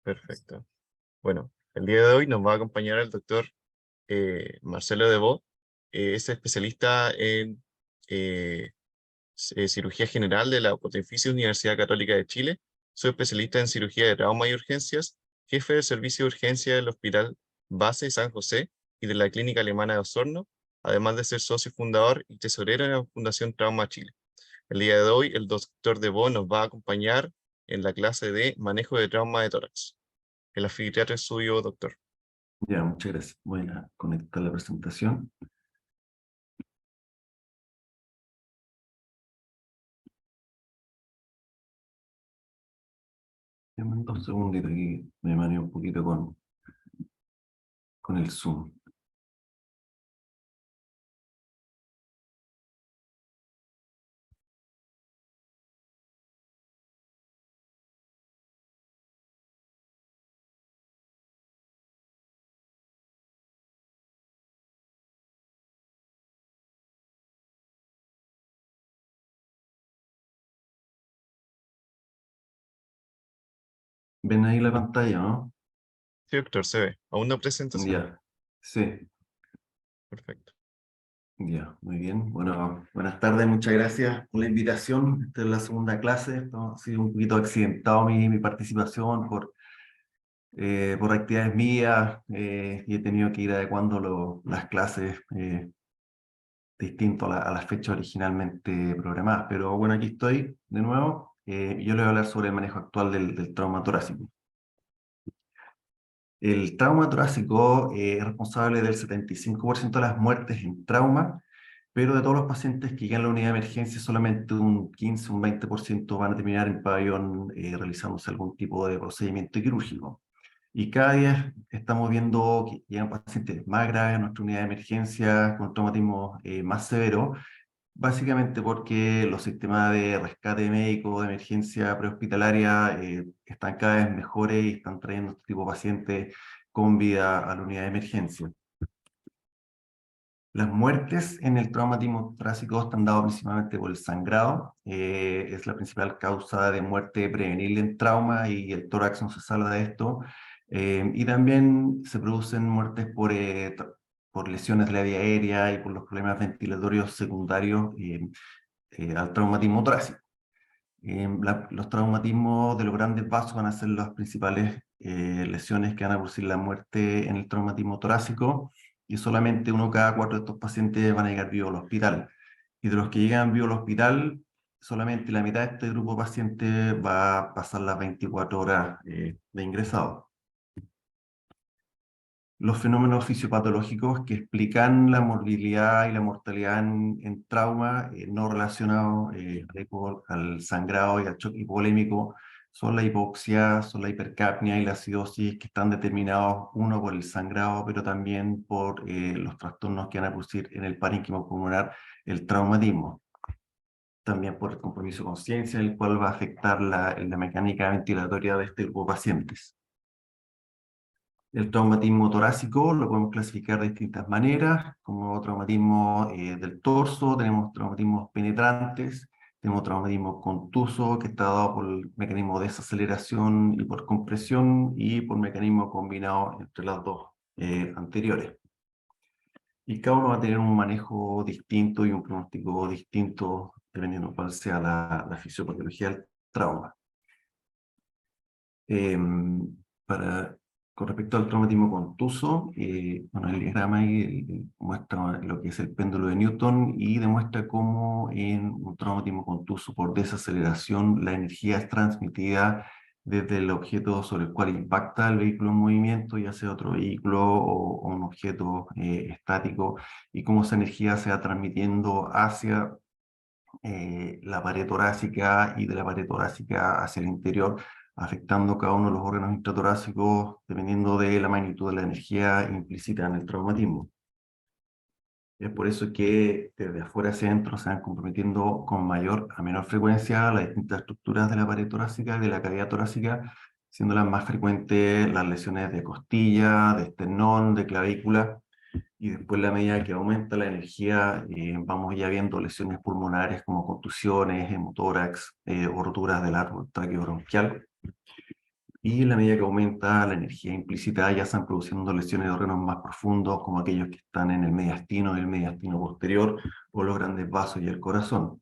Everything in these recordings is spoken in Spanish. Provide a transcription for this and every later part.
Perfecto. Bueno, el día de hoy nos va a acompañar el doctor Marcelo Debó. Es especialista en cirugía general de la Pontificia Universidad Católica de Chile. Soy especialista en cirugía de trauma y urgencias, jefe del servicio de urgencia del Hospital Base San José y de la Clínica Alemana de Osorno, además de ser socio fundador y tesorero en la Fundación Trauma Chile. El día de hoy, el doctor Debó nos va a acompañar en la clase de manejo de trauma de tórax. El anfiteatro es suyo, doctor. Ya, muchas gracias. Voy a conectar la presentación. Dame 2 segunditos aquí, me maneo un poquito con el Zoom. ¿Ven ahí la pantalla, no? Sí, doctor, se ve. Aún no presentación. Ya, sí, Perfecto. ya, muy bien. Bueno, buenas tardes, muchas gracias por la invitación. Esta es la segunda clase. Esto ha sido un poquito accidentado mi participación por actividades mías y he tenido que ir adecuando las clases distinto a las fechas originalmente programadas. Pero bueno, aquí estoy de nuevo. Yo les voy a hablar sobre el manejo actual del trauma torácico. El trauma torácico es responsable del 75% de las muertes en trauma, pero de todos los pacientes que llegan a la unidad de emergencia, solamente un 15, un 20% van a terminar en pabellón realizándose algún tipo de procedimiento quirúrgico. Y cada día estamos viendo que llegan pacientes más graves a nuestra unidad de emergencia con traumatismo más severo, básicamente porque los sistemas de rescate médico de emergencia prehospitalaria están cada vez mejores y están trayendo este tipo de pacientes con vida a la unidad de emergencia. Las muertes en el traumatismo torácico están dadas principalmente por el sangrado. Es la principal causa de muerte prevenible en trauma y el tórax no se salva de esto. Y también se producen muertes por lesiones de la vía aérea y por los problemas ventilatorios secundarios al traumatismo torácico. Los traumatismos de los grandes vasos van a ser las principales lesiones que van a producir la muerte en el traumatismo torácico, y solamente 1 cada 4 de estos pacientes van a llegar vivos al hospital. Y de los que llegan vivos al hospital, solamente la mitad de este grupo de pacientes va a pasar las 24 horas de ingresado. Los fenómenos fisiopatológicos que explican la morbilidad y la mortalidad en trauma no relacionados al sangrado y al choque hipovolémico son la hipoxia, son la hipercapnia y la acidosis, que están determinados uno por el sangrado, pero también por los trastornos que van a producir en el parénquima pulmonar el traumatismo. También por el compromiso de conciencia, el cual va a afectar la mecánica ventilatoria de este grupo de pacientes. El traumatismo torácico lo podemos clasificar de distintas maneras, como traumatismo del torso, tenemos traumatismos penetrantes, tenemos traumatismo contuso, que está dado por el mecanismo de desaceleración y por compresión, y por mecanismo combinado entre las dos anteriores. Y cada uno va a tener un manejo distinto y un pronóstico distinto, dependiendo cuál sea la fisiopatología del trauma. Para Con respecto al traumatismo contuso, bueno, el diagrama ahí muestra lo que es el péndulo de Newton y demuestra cómo en un traumatismo contuso por desaceleración la energía es transmitida desde el objeto sobre el cual impacta el vehículo en movimiento, ya sea otro vehículo o un objeto estático, y cómo esa energía se va transmitiendo hacia la pared torácica y de la pared torácica hacia el interior, afectando cada uno de los órganos intratorácicos dependiendo de la magnitud de la energía implícita en el traumatismo. Es por eso que desde afuera hacia adentro se van comprometiendo con mayor a menor frecuencia las distintas estructuras de la pared torácica y de la cavidad torácica, siendo las más frecuentes las lesiones de costilla, de esternón, de clavícula. Y después, a la medida que aumenta la energía, vamos ya viendo lesiones pulmonares como contusiones, hemotórax o roturas del árbol traqueobronquial. Y en la medida que aumenta la energía implícita, ya están produciendo lesiones de órganos más profundos, como aquellos que están en el mediastino posterior, o los grandes vasos y el corazón.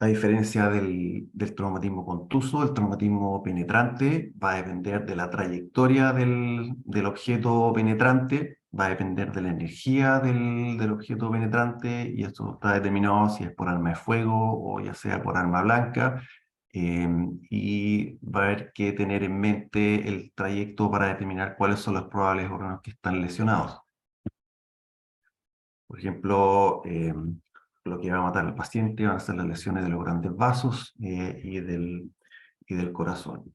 A diferencia del traumatismo contuso, el traumatismo penetrante va a depender de la trayectoria del objeto penetrante, va a depender de la energía del objeto penetrante, y esto está determinado si es por arma de fuego o ya sea por arma blanca, y va a haber que tener en mente el trayecto para determinar cuáles son los probables órganos que están lesionados. Por ejemplo, lo que va a matar al paciente van a ser las lesiones de los grandes vasos y del corazón.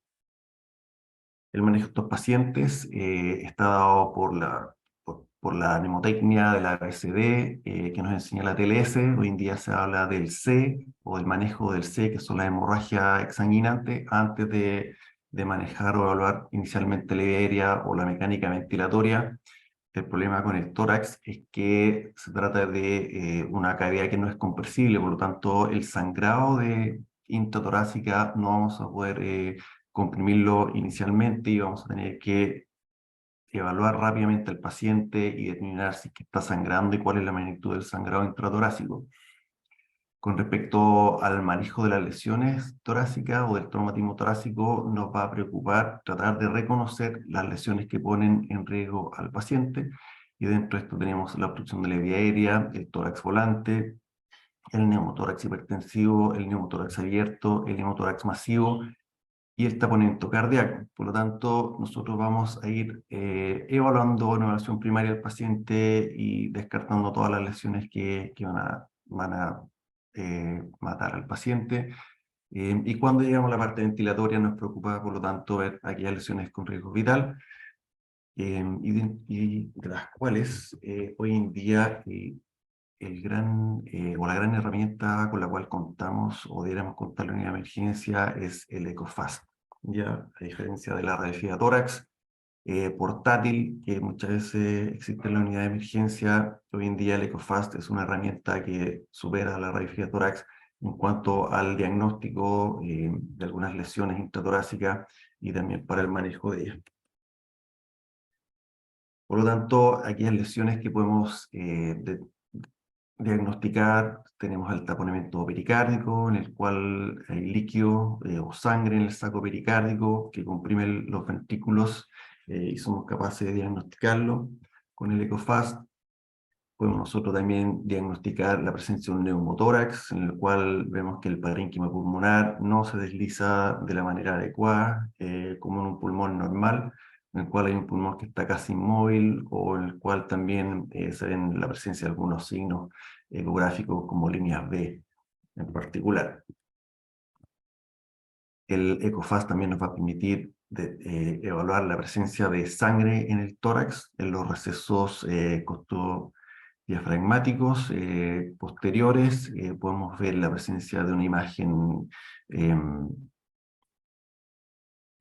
El manejo de estos pacientes está dado por la mnemotecnia de la ABCD, que nos enseña la TLS. Hoy en día se habla del C o del manejo del C, que son la hemorragia exsanguinante, antes de manejar o evaluar inicialmente la vía aérea o la mecánica ventilatoria. El problema con el tórax es que se trata de una cavidad que no es compresible, por lo tanto el sangrado de intratorácica no vamos a poder comprimirlo inicialmente, y vamos a tener que evaluar rápidamente al paciente y determinar si es que está sangrando y cuál es la magnitud del sangrado intratorácico. Con respecto al manejo de las lesiones torácicas o del traumatismo torácico, nos va a preocupar tratar de reconocer las lesiones que ponen en riesgo al paciente, y dentro de esto tenemos la obstrucción de la vía aérea, el tórax volante, el neumotórax hipertensivo, el neumotórax abierto, el neumotórax masivo y el taponamiento cardíaco. Por lo tanto, nosotros vamos a ir evaluando en evaluación primaria al paciente y descartando todas las lesiones que van a matar al paciente. Y cuando llegamos a la parte ventilatoria, nos preocupa, por lo tanto, ver aquellas lesiones con riesgo vital, y de las cuales hoy en día o la gran herramienta con la cual contamos o deberíamos contar en una emergencia es el EcoFast. Ya, a diferencia de la radiografía tórax portátil, que muchas veces existe en la unidad de emergencia, hoy en día el EcoFast es una herramienta que supera la radiografía tórax en cuanto al diagnóstico de algunas lesiones intratorácicas y también para el manejo de ellas. Por lo tanto, aquellas lesiones que podemos diagnosticar, tenemos el taponamiento pericárdico, en el cual hay líquido o sangre en el saco pericárdico que comprime los ventrículos, y somos capaces de diagnosticarlo. Con el EcoFast podemos nosotros también diagnosticar la presencia de un neumotórax, en el cual vemos que el parénquima pulmonar no se desliza de la manera adecuada, como en un pulmón normal, en el cual hay un pulmón que está casi inmóvil, o en el cual también se ven la presencia de algunos signos ecográficos como líneas B en particular. El EcoFast también nos va a permitir evaluar la presencia de sangre en el tórax, en los recesos diafragmáticos posteriores. Podemos ver la presencia de una imagen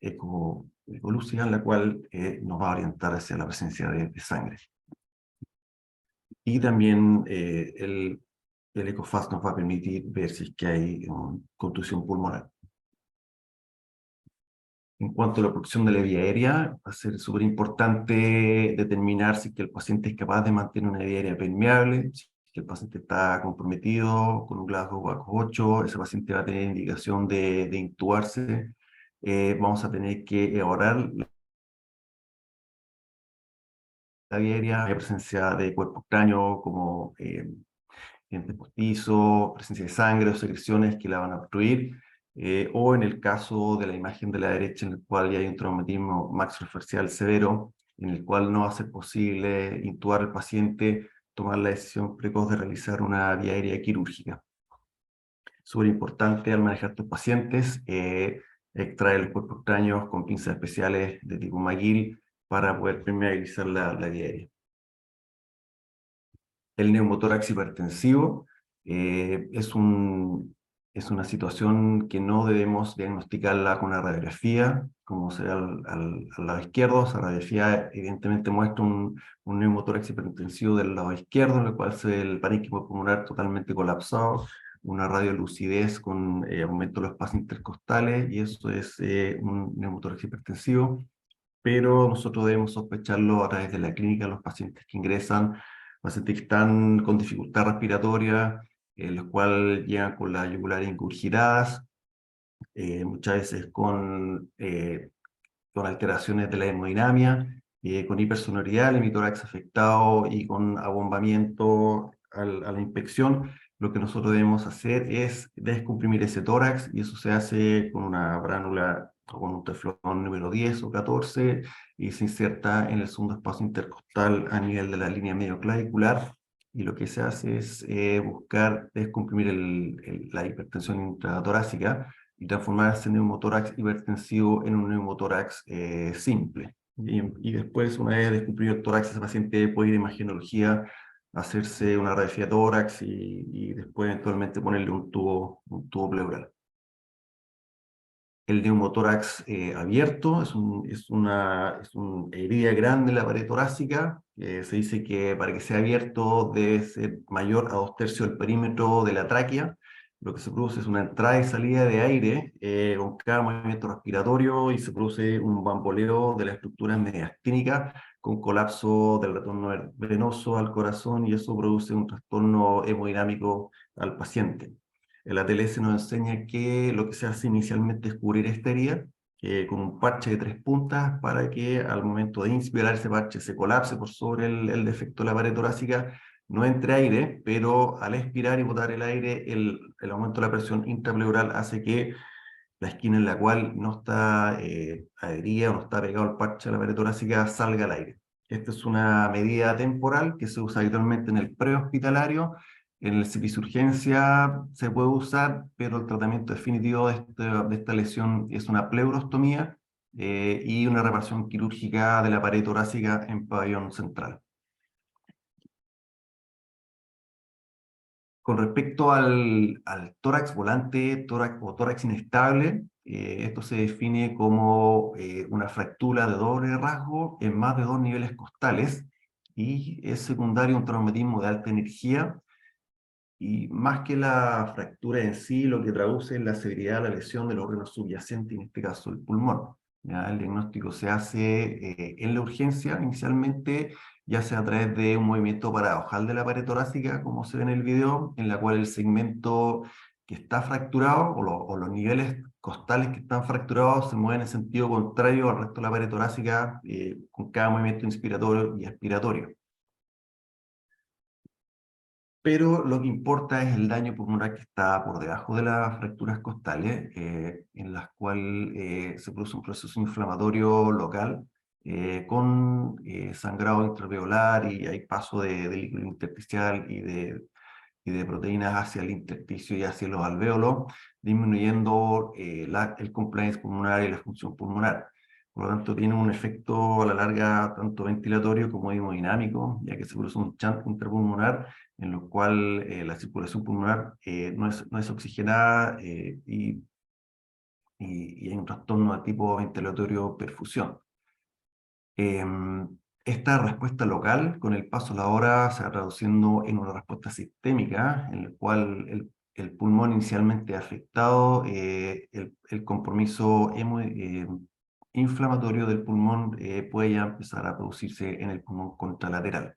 ecolúcida, en la cual nos va a orientar hacia la presencia de sangre. Y también el EcoFast nos va a permitir ver si es que hay contusión pulmonar. En cuanto a la obstrucción de la vía aérea, va a ser súper importante determinar si es que el paciente es capaz de mantener una vía aérea permeable, si es que el paciente está comprometido con un Glasgow bajo 8, ese paciente va a tener indicación de intubarse. Vamos a tener que evaluar la vía aérea, la presencia de cuerpo extraño como dientes postizos, presencia de sangre o secreciones que la van a obstruir. O en el caso de la imagen de la derecha, en el cual ya hay un traumatismo maxilofacial severo, en el cual no va a ser posible intubar al paciente, tomar la decisión precoz de realizar una vía aérea quirúrgica. Súper importante al manejar estos pacientes, extraer los cuerpos extraños con pinzas especiales de tipo McGill para poder permeabilizar la vía aérea. El neumotórax hipertensivo es una situación que no debemos diagnosticarla con una radiografía, como será al lado izquierdo. Esa radiografía evidentemente muestra un neumotórax hipertensivo del lado izquierdo, en el cual se ve el parénquima pulmonar totalmente colapsado, una radiolucidez con aumento de los espacios intercostales, y eso es un neumotórax hipertensivo, pero nosotros debemos sospecharlo a través de la clínica de los pacientes que ingresan, pacientes que están con dificultad respiratoria, los cuales llegan con las yugulares ingurgitadas, muchas veces con alteraciones de la hemodinamia, con hipersonoridad, el hemitórax afectado y con abombamiento a la inspección. Lo que nosotros debemos hacer es descomprimir ese tórax, y eso se hace con una bránula o con un teflón número 10 o 14, y se inserta en el segundo espacio intercostal a nivel de la línea medio clavicular. Y lo que se hace es buscar descomprimir la hipertensión intratorácica y transformar ese neumotórax hipertensivo en un neumotórax simple. Y después, una vez descubierto el tórax, ese paciente puede ir a imagenología, hacerse una radiografía de tórax y después eventualmente ponerle un tubo pleural. El neumotórax abierto es una herida grande en la pared torácica. Se dice que para que sea abierto debe ser mayor a 2/3 del perímetro de la tráquea. Lo que se produce es una entrada y salida de aire con cada movimiento respiratorio, y se produce un bamboleo de la estructura mediastínica con colapso del retorno venoso al corazón, y eso produce un trastorno hemodinámico al paciente. El ATLS nos enseña que lo que se hace inicialmente es cubrir esta herida con un parche de 3 puntas, para que al momento de inspirar ese parche se colapse por sobre el defecto de la pared torácica, no entre aire, pero al expirar y botar el aire, el aumento de la presión intrapleural hace que la esquina en la cual no está adherida o no está pegado el parche a la pared torácica salga al aire. Esta es una medida temporal que se usa habitualmente en el prehospitalario. En el servicio de urgencia se puede usar, pero el tratamiento definitivo de esta lesión es una pleurostomía y una reparación quirúrgica de la pared torácica en pabellón central. Con respecto al tórax volante, tórax o tórax inestable, esto se define como una fractura de doble rasgo en más de 2 niveles costales, y es secundario a un traumatismo de alta energía, y más que la fractura en sí, lo que traduce es la severidad de la lesión del órgano subyacente, en este caso el pulmón. ¿Ya? El diagnóstico se hace en la urgencia inicialmente, ya sea a través de un movimiento paradojal de la pared torácica, como se ve en el video, en la cual el segmento que está fracturado o los niveles costales que están fracturados se mueven en sentido contrario al resto de la pared torácica con cada movimiento inspiratorio y expiratorio. Pero lo que importa es el daño pulmonar que está por debajo de las fracturas costales, en las cuales se produce un proceso inflamatorio local con sangrado intraalveolar, y hay paso de líquido intersticial y de proteínas hacia el intersticio y hacia los alvéolos, disminuyendo el compliance pulmonar y la función pulmonar. Por lo tanto, tiene un efecto a la larga tanto ventilatorio como hemodinámico, ya que se produce un shunt intrapulmonar en lo cual la circulación pulmonar no es oxigenada y hay un trastorno de tipo ventilatorio perfusión. Esta respuesta local, con el paso de la hora, se va traduciendo en una respuesta sistémica, en la cual el pulmón inicialmente afectado, el compromiso inflamatorio del pulmón puede ya empezar a producirse en el pulmón contralateral.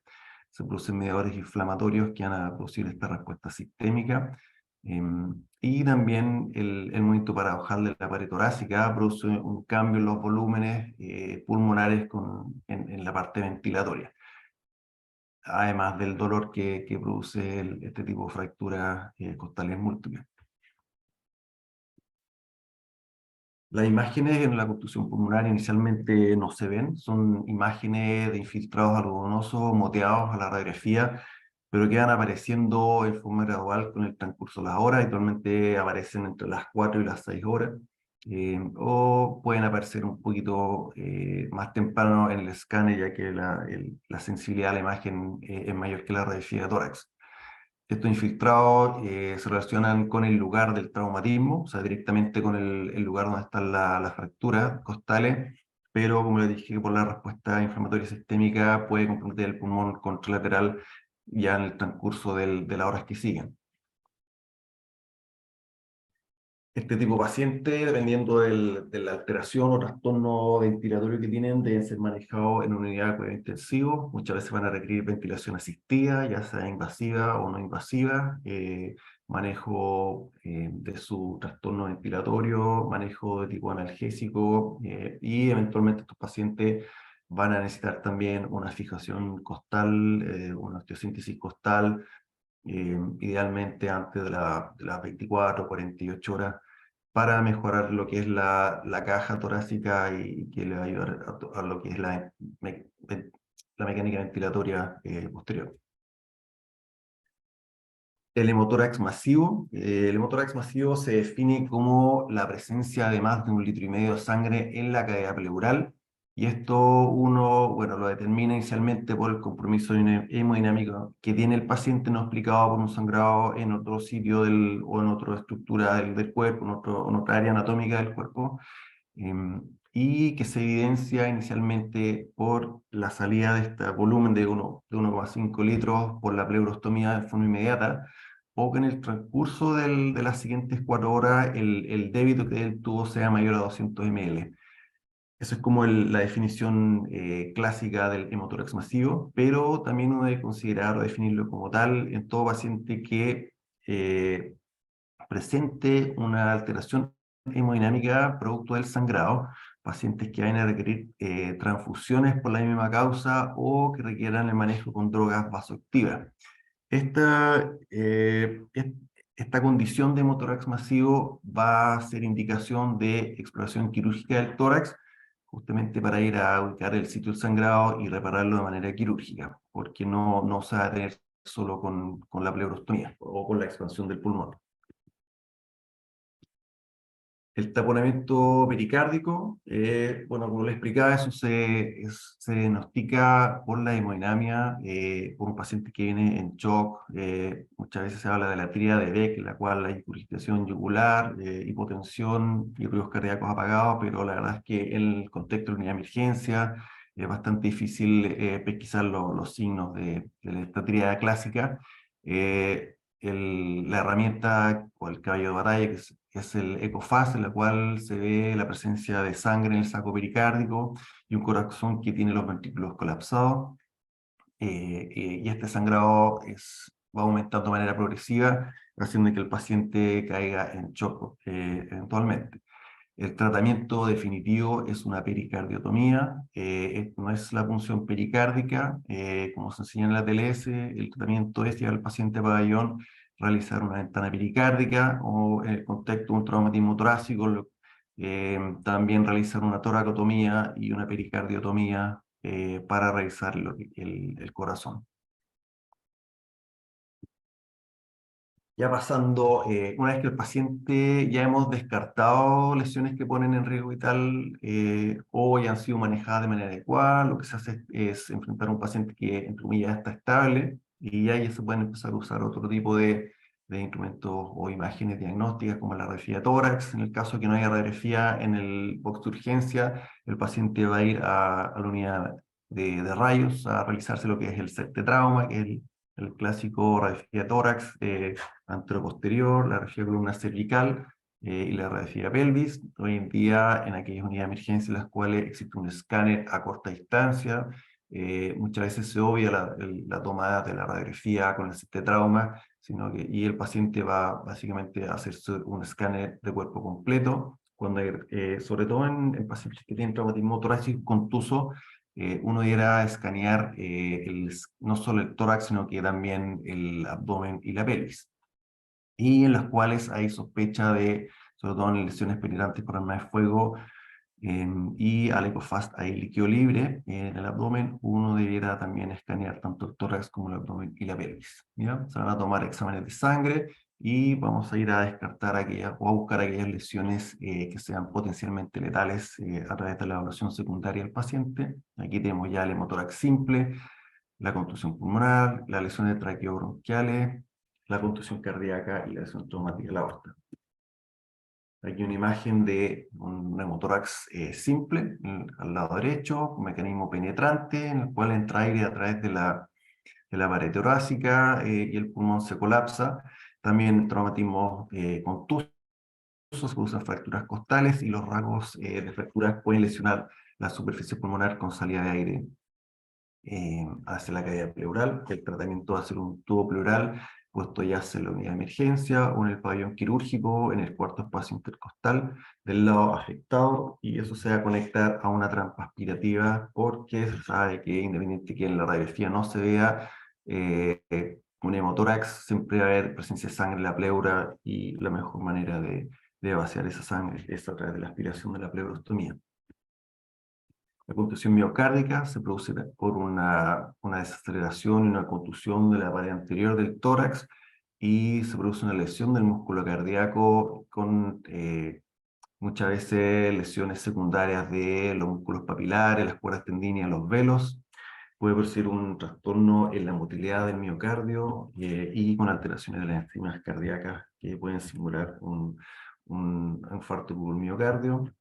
Se producen mediadores inflamatorios que van a producir esta respuesta sistémica. Y también el movimiento paradojal de la pared torácica produce un cambio en los volúmenes pulmonares en la parte ventilatoria, además del dolor que produce este tipo de fracturas costales múltiples. Las imágenes en la construcción pulmonar inicialmente no se ven, son imágenes de infiltrados algodonosos moteados a la radiografía, pero que van apareciendo en forma gradual con el transcurso de las horas. Actualmente aparecen entre las 4 y las 6 horas, o pueden aparecer un poquito más temprano en el escáner, ya que la sensibilidad a la imagen es mayor que la radiografía de tórax. Estos infiltrados se relacionan con el lugar del traumatismo, o sea, directamente con el lugar donde están las fracturas costales, pero como les dije, por la respuesta inflamatoria sistémica puede comprometer el pulmón contralateral ya en el transcurso de las horas que siguen. Este tipo de paciente, dependiendo de la alteración o trastorno ventilatorio que tienen, deben ser manejados en una unidad de cuidados intensivos. Muchas veces van a requerir ventilación asistida, ya sea invasiva o no invasiva, manejo de su trastorno ventilatorio, manejo de tipo analgésico, y eventualmente estos pacientes van a necesitar también una fijación costal, una osteosíntesis costal, idealmente antes de las 24 o 48 horas, para mejorar lo que es la caja torácica y que le va a ayudar a lo que es la mecánica ventilatoria posterior. El hemotórax masivo se define como la presencia de más de 1,5 litros de sangre en la cavidad pleural, y esto uno, bueno, lo determina inicialmente por el compromiso hemodinámico que tiene el paciente, no explicado por un sangrado en otro sitio o en otra estructura del cuerpo, en otra área anatómica del cuerpo, y que se evidencia inicialmente por la salida de este volumen de 1,5 litros por la pleurostomía de forma inmediata, o que en el transcurso de las siguientes 4 horas el débito que él tuvo sea mayor a 200 ml. Eso es como la definición clásica del hemotórax masivo, pero también uno debe considerar o definirlo como tal en todo paciente que eh, presente una alteración hemodinámica producto del sangrado, pacientes que vayan a requerir transfusiones por la misma causa o que requieran el manejo con drogas vasoactivas. Esta, eh, es- Esta condición de hemotórax masivo va a ser indicación de exploración quirúrgica del tórax, justamente para ir a ubicar el sitio del sangrado y repararlo de manera quirúrgica, porque no se va a tener solo con la pleurostomía o con la expansión del pulmón. El taponamiento pericárdico, bueno, como le explicaba, eso se diagnostica por la hemodinamia, por un paciente que viene en shock. Muchas veces se habla de la tríada de Beck, en la cual hay ingurgitación yugular, hipotensión y ruidos cardíacos apagados, pero la verdad es que en el contexto de unidad de emergencia es bastante difícil pesquisar los signos de esta tríada clásica. La herramienta o el caballo de batalla, que es el ECOFAS, en la cual se ve la presencia de sangre en el saco pericárdico y un corazón que tiene los ventrículos colapsados. Y este sangrado va aumentando de manera progresiva, haciendo que el paciente caiga en shock eventualmente. El tratamiento definitivo es una pericardiotomía, no es la punción pericárdica, como se enseña en la TLS. El tratamiento es llevar al paciente a pabellón, realizar una ventana pericárdica o en el contexto de un traumatismo torácico, también realizar una toracotomía y una pericardiotomía para revisar el corazón. Ya pasando, una vez que el paciente ya hemos descartado lesiones que ponen en riesgo vital o ya han sido manejadas de manera adecuada, lo que se hace es enfrentar a un paciente que, entre comillas, está estable, y ya se pueden empezar a usar otro tipo de instrumentos o imágenes diagnósticas como la radiografía de tórax. En el caso de que no haya radiografía en el box de urgencia, el paciente va a ir a la unidad de rayos a realizarse lo que es el set de trauma, que es el clásico radiografía de tórax, anteroposterior, la radiografía de columna cervical y la radiografía de pelvis. Hoy en día, en aquellas unidades de emergencia en las cuales existe un escáner a corta distancia, muchas veces se obvia la toma de la radiografía con el set de trauma, y el paciente va básicamente a hacerse un escáner de cuerpo completo. Cuando sobre todo en pacientes que tienen traumatismo torácico contuso, uno deberá escanear no solo el tórax, sino que también el abdomen y la pelvis, y en las cuales hay sospecha de, sobre todo en lesiones penetrantes por arma de fuego, y al ECOFAST hay líquido libre en el abdomen. Uno debiera también escanear tanto el tórax como el abdomen y la pelvis, ¿ya? Se van a tomar exámenes de sangre y vamos a ir a descartar aquellas o a buscar aquellas lesiones que sean potencialmente letales a través de la evaluación secundaria del paciente. Aquí tenemos ya el hemotórax simple, la contusión pulmonar, las lesiones traqueobronquiales, la contusión cardíaca y la lesión traumática de la aorta. Aquí una imagen de un neumotórax simple, al lado derecho, un mecanismo penetrante en el cual entra aire a través de la pared torácica y el pulmón se colapsa. También traumatismo contuso, se producen fracturas costales y los rasgos de fracturas pueden lesionar la superficie pulmonar con salida de aire hacia la cavidad pleural. El tratamiento va a ser un tubo pleural puesto ya sea en la unidad de emergencia o en el pabellón quirúrgico, en el cuarto espacio intercostal del lado afectado, y eso se va a conectar a una trampa aspirativa porque se sabe que independiente que en la radiografía no se vea un hemotórax, siempre va a haber presencia de sangre en la pleura y la mejor manera de vaciar esa sangre es a través de la aspiración de la pleurostomía. La contusión miocárdica se produce por una desaceleración y una contusión de la pared anterior del tórax y se produce una lesión del músculo cardíaco con muchas veces lesiones secundarias de los músculos papilares, las cuerdas tendíneas, los velos. Puede producir un trastorno en la motilidad del miocardio y con alteraciones de las enzimas cardíacas que pueden simular un infarto por miocardio.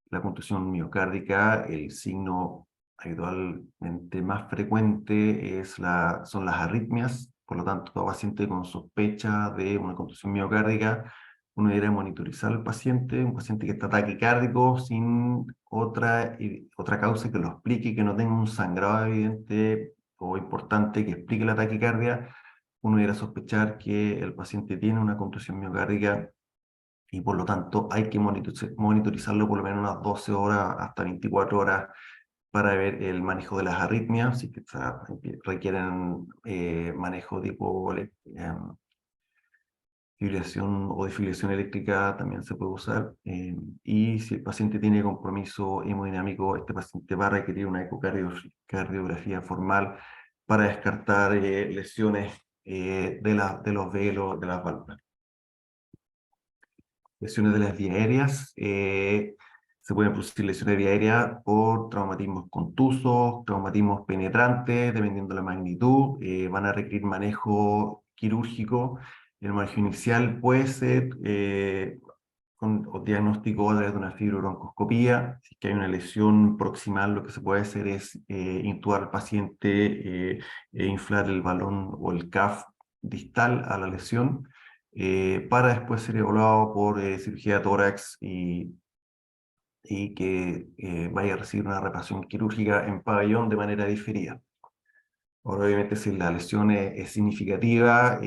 La contusión miocárdica, el signo habitualmente más frecuente son las arritmias. Por lo tanto, todo paciente con sospecha de una contusión miocárdica, uno debería monitorizar al paciente, un paciente que está taquicárdico sin otra causa que lo explique, que no tenga un sangrado evidente o importante que explique la taquicardia. Uno debería sospechar que el paciente tiene una contusión miocárdica y por lo tanto hay que monitorizarlo por lo menos unas 12 horas hasta 24 horas para ver el manejo de las arritmias, si que requieren manejo tipo fibrilación o desfibrilación eléctrica también se puede usar. Y si el paciente tiene compromiso hemodinámico, este paciente va a requerir una ecocardiografía formal para descartar lesiones de los velos, de las válvulas. Lesiones de las vías aéreas. Se pueden producir lesiones de vía aérea por traumatismos contusos, traumatismos penetrantes, dependiendo de la magnitud. Van a requerir manejo quirúrgico. El manejo inicial puede ser con diagnóstico a través de una fibrobroncoscopía. Si es que hay una lesión proximal, lo que se puede hacer es intubar al paciente, inflar el balón o el CAF distal a la lesión para después ser evaluado por cirugía de tórax y que vaya a recibir una reparación quirúrgica en pabellón de manera diferida. Ahora, obviamente, si la lesión es significativa,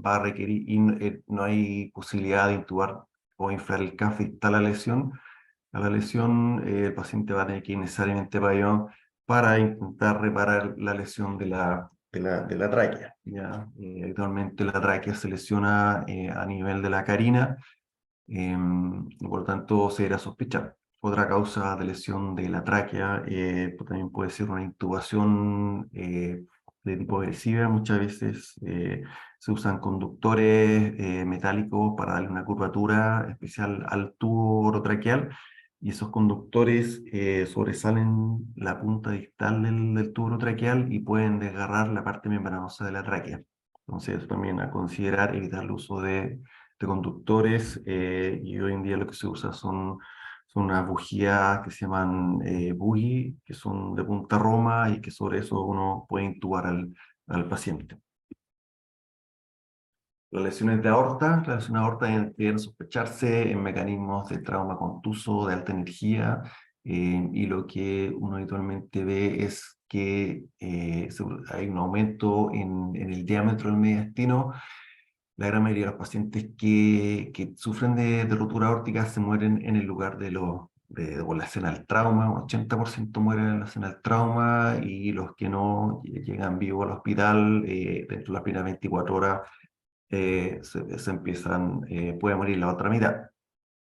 va a requerir, y no hay posibilidad de intubar o inflar el CAF distal a la lesión, el paciente va a tener que ir necesariamente a pabellón para intentar reparar la lesión de la tráquea. ¿Ya? Habitualmente la tráquea se lesiona a nivel de la carina, por lo tanto se deberá sospechar. Otra causa de lesión de la tráquea también puede ser una intubación de tipo agresiva. Muchas veces se usan conductores metálicos para darle una curvatura especial al tubo orotraqueal, y esos conductores sobresalen la punta distal del tubo orotraqueal y pueden desgarrar la parte membranosa de la tráquea. Entonces, eso también a considerar, evitar el uso de conductores, y hoy en día lo que se usa son unas bujías que se llaman buggy, que son de punta roma y que sobre eso uno puede intubar al paciente. Las lesiones de aorta deben sospecharse en mecanismos de trauma contuso de alta energía, y lo que uno habitualmente ve es que hay un aumento en el diámetro del mediastino. La gran mayoría de los pacientes que sufren de rotura aórtica se mueren en el lugar o la escena del trauma. Un 80% mueren en la escena del trauma, y los que no llegan vivos al hospital, dentro de las primeras 24 horas se empiezan, puede morir la otra mitad.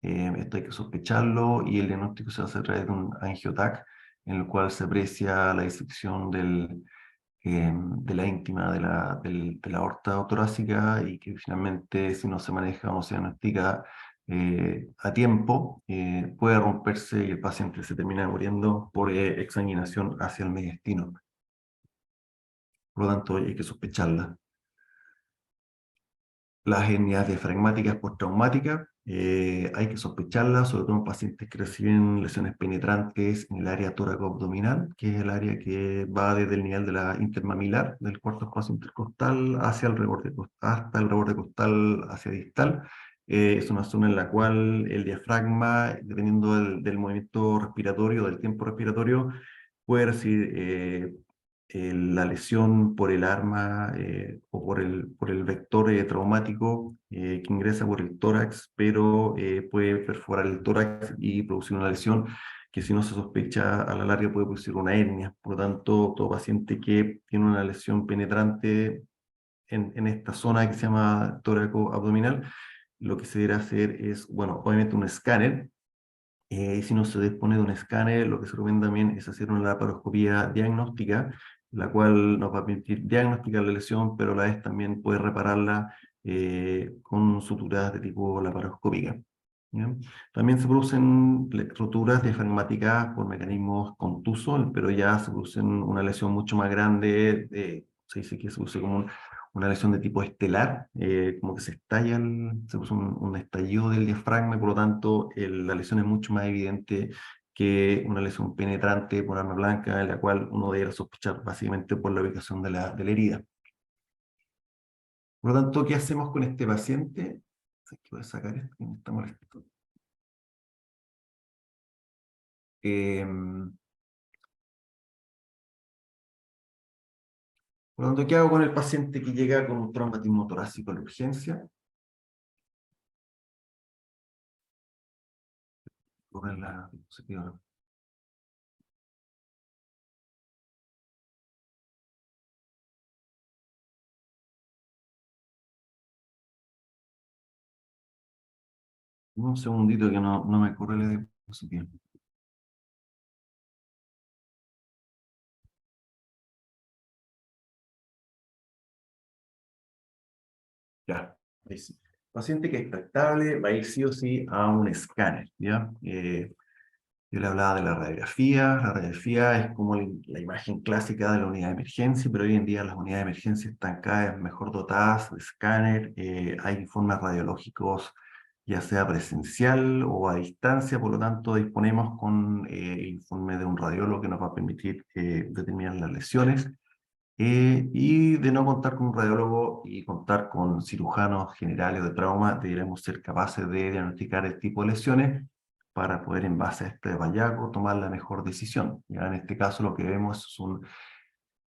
Esto hay que sospecharlo, y el diagnóstico se hace a través de un angiotac, en el cual se aprecia la disección de la íntima de la aorta torácica, y que finalmente, si no se maneja o no se diagnostica a tiempo, puede romperse y el paciente se termina muriendo por exsanguinación hacia el mediastino. Por lo tanto, hay que sospecharla. Las hernias diafragmáticas postraumáticas, hay que sospecharlas, sobre todo en pacientes que reciben lesiones penetrantes en el área tóraco-abdominal, que es el área que va desde el nivel de la intermamilar, del cuarto espacio intercostal, hacia el reborde, hasta el reborde costal hacia distal. Es una zona en la cual el diafragma, dependiendo del movimiento respiratorio, del tiempo respiratorio, puede recibir la lesión por el arma o por el vector traumático que ingresa por el tórax, pero puede perforar el tórax y producir una lesión que, si no se sospecha, a la larga puede producir una hernia. Por lo tanto, todo paciente que tiene una lesión penetrante en esta zona que se llama tóraco abdominal, lo que se debe hacer es, bueno, obviamente un escáner. Y si no se dispone de un escáner, lo que se recomienda también es hacer una laparoscopía diagnóstica, la cual nos va a permitir diagnosticar la lesión, pero a la vez también puede repararla con suturas de tipo laparoscópica. ¿Ya? También se producen roturas diafragmáticas por mecanismos contusos, pero ya se producen una lesión mucho más grande, se dice que se produce como una lesión de tipo estelar, como que se estalla, se produce un estallido del diafragma, y por lo tanto la lesión es mucho más evidente que una lesión penetrante por arma blanca, en la cual uno debe sospechar básicamente por la ubicación de la herida. Por lo tanto, ¿qué hacemos con este paciente? Aquí voy a sacar esto que me está molestando. Por lo tanto, ¿qué hago con el paciente que llega con un traumatismo torácico a la urgencia? Corre la diapositiva. Un segundito que no me corre la diapositiva. Ya, ahí sí. Paciente que está estable va a ir sí o sí a un escáner, ¿ya? Yo le hablaba de la radiografía es como la imagen clásica de la unidad de emergencia, pero hoy en día las unidades de emergencia están cada vez mejor dotadas de escáner, hay informes radiológicos ya sea presencial o a distancia, por lo tanto disponemos con el informe de un radiólogo que nos va a permitir determinar las lesiones. Y de no contar con un radiólogo y contar con cirujanos generales de trauma, deberemos ser capaces de diagnosticar el tipo de lesiones para poder, en base a este hallazgo, tomar la mejor decisión. Ya en este caso lo que vemos es un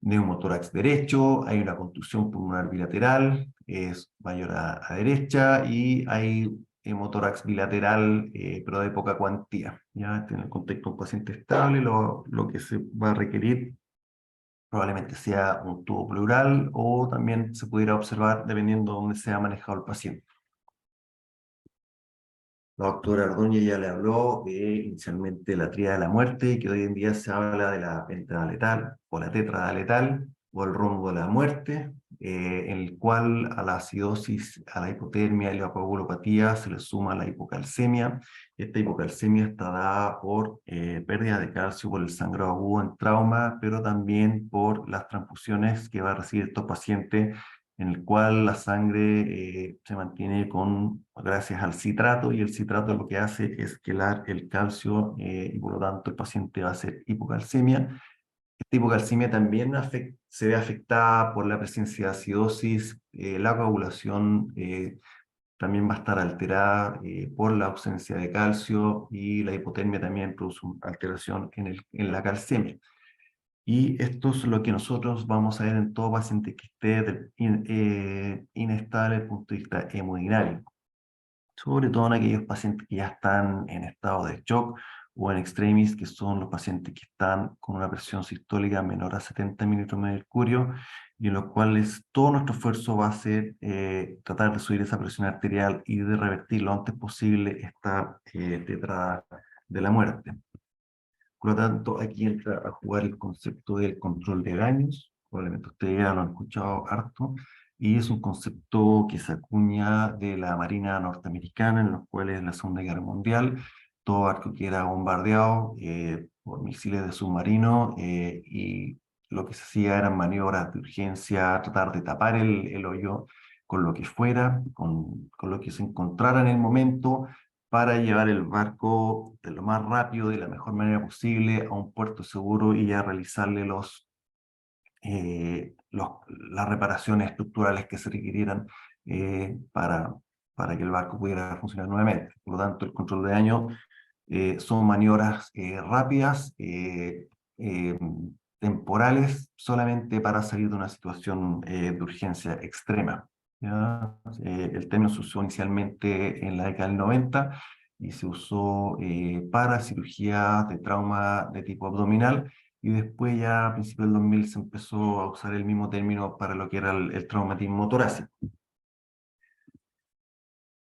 neumotórax derecho, hay una contusión pulmonar bilateral, es mayor a derecha, y hay hemotórax bilateral, pero de poca cuantía. Ya en el contexto de un paciente estable, lo que se va a requerir probablemente sea un tubo pleural, o también se pudiera observar dependiendo de dónde se ha manejado el paciente. La doctora Ordóñez ya le habló de inicialmente la tríada de la muerte, que hoy en día se habla de la pentada letal o la tétrada letal o el rombo de la muerte, en el cual a la acidosis, a la hipotermia y la coagulopatía se le suma la hipocalcemia. Esta hipocalcemia está dada por pérdida de calcio por el sangrado agudo en trauma, pero también por las transfusiones que va a recibir estos pacientes, en el cual la sangre se mantiene gracias al citrato, y el citrato lo que hace es quelar el calcio, y por lo tanto el paciente va a hacer hipocalcemia. Esta hipocalcemia también se ve afectada por la presencia de acidosis, la coagulación también va a estar alterada por la ausencia de calcio, y la hipotermia también produce una alteración en la calcemia. Y esto es lo que nosotros vamos a ver en todo paciente que esté inestable desde el punto de vista hemodinámico, sobre todo en aquellos pacientes que ya están en estado de shock o en extremis, que son los pacientes que están con una presión sistólica menor a 70 milímetros de mercurio, y en los cuales todo nuestro esfuerzo va a ser tratar de subir esa presión arterial y de revertir lo antes posible esta tetrada de la muerte. Por lo tanto, aquí entra a jugar el concepto del control de daños. Probablemente ustedes ya lo han escuchado harto, y es un concepto que se acuña de la Marina norteamericana, en los cuales en la Segunda Guerra Mundial todo barco que era bombardeado por misiles de submarino, y lo que se hacía eran maniobras de urgencia, tratar de tapar el hoyo con lo que fuera, con lo que se encontrara en el momento, para llevar el barco de lo más rápido, de la mejor manera posible, a un puerto seguro, y a realizarle las reparaciones estructurales que se requirieran para para que el barco pudiera funcionar nuevamente. Por lo tanto, el control de daño son maniobras rápidas, eh, temporales, solamente para salir de una situación de urgencia extrema. ¿Ya? El término se usó inicialmente en la década del 90 y se usó para cirugía de trauma de tipo abdominal, y después ya a principios del 2000 se empezó a usar el mismo término para lo que era el traumatismo torácico.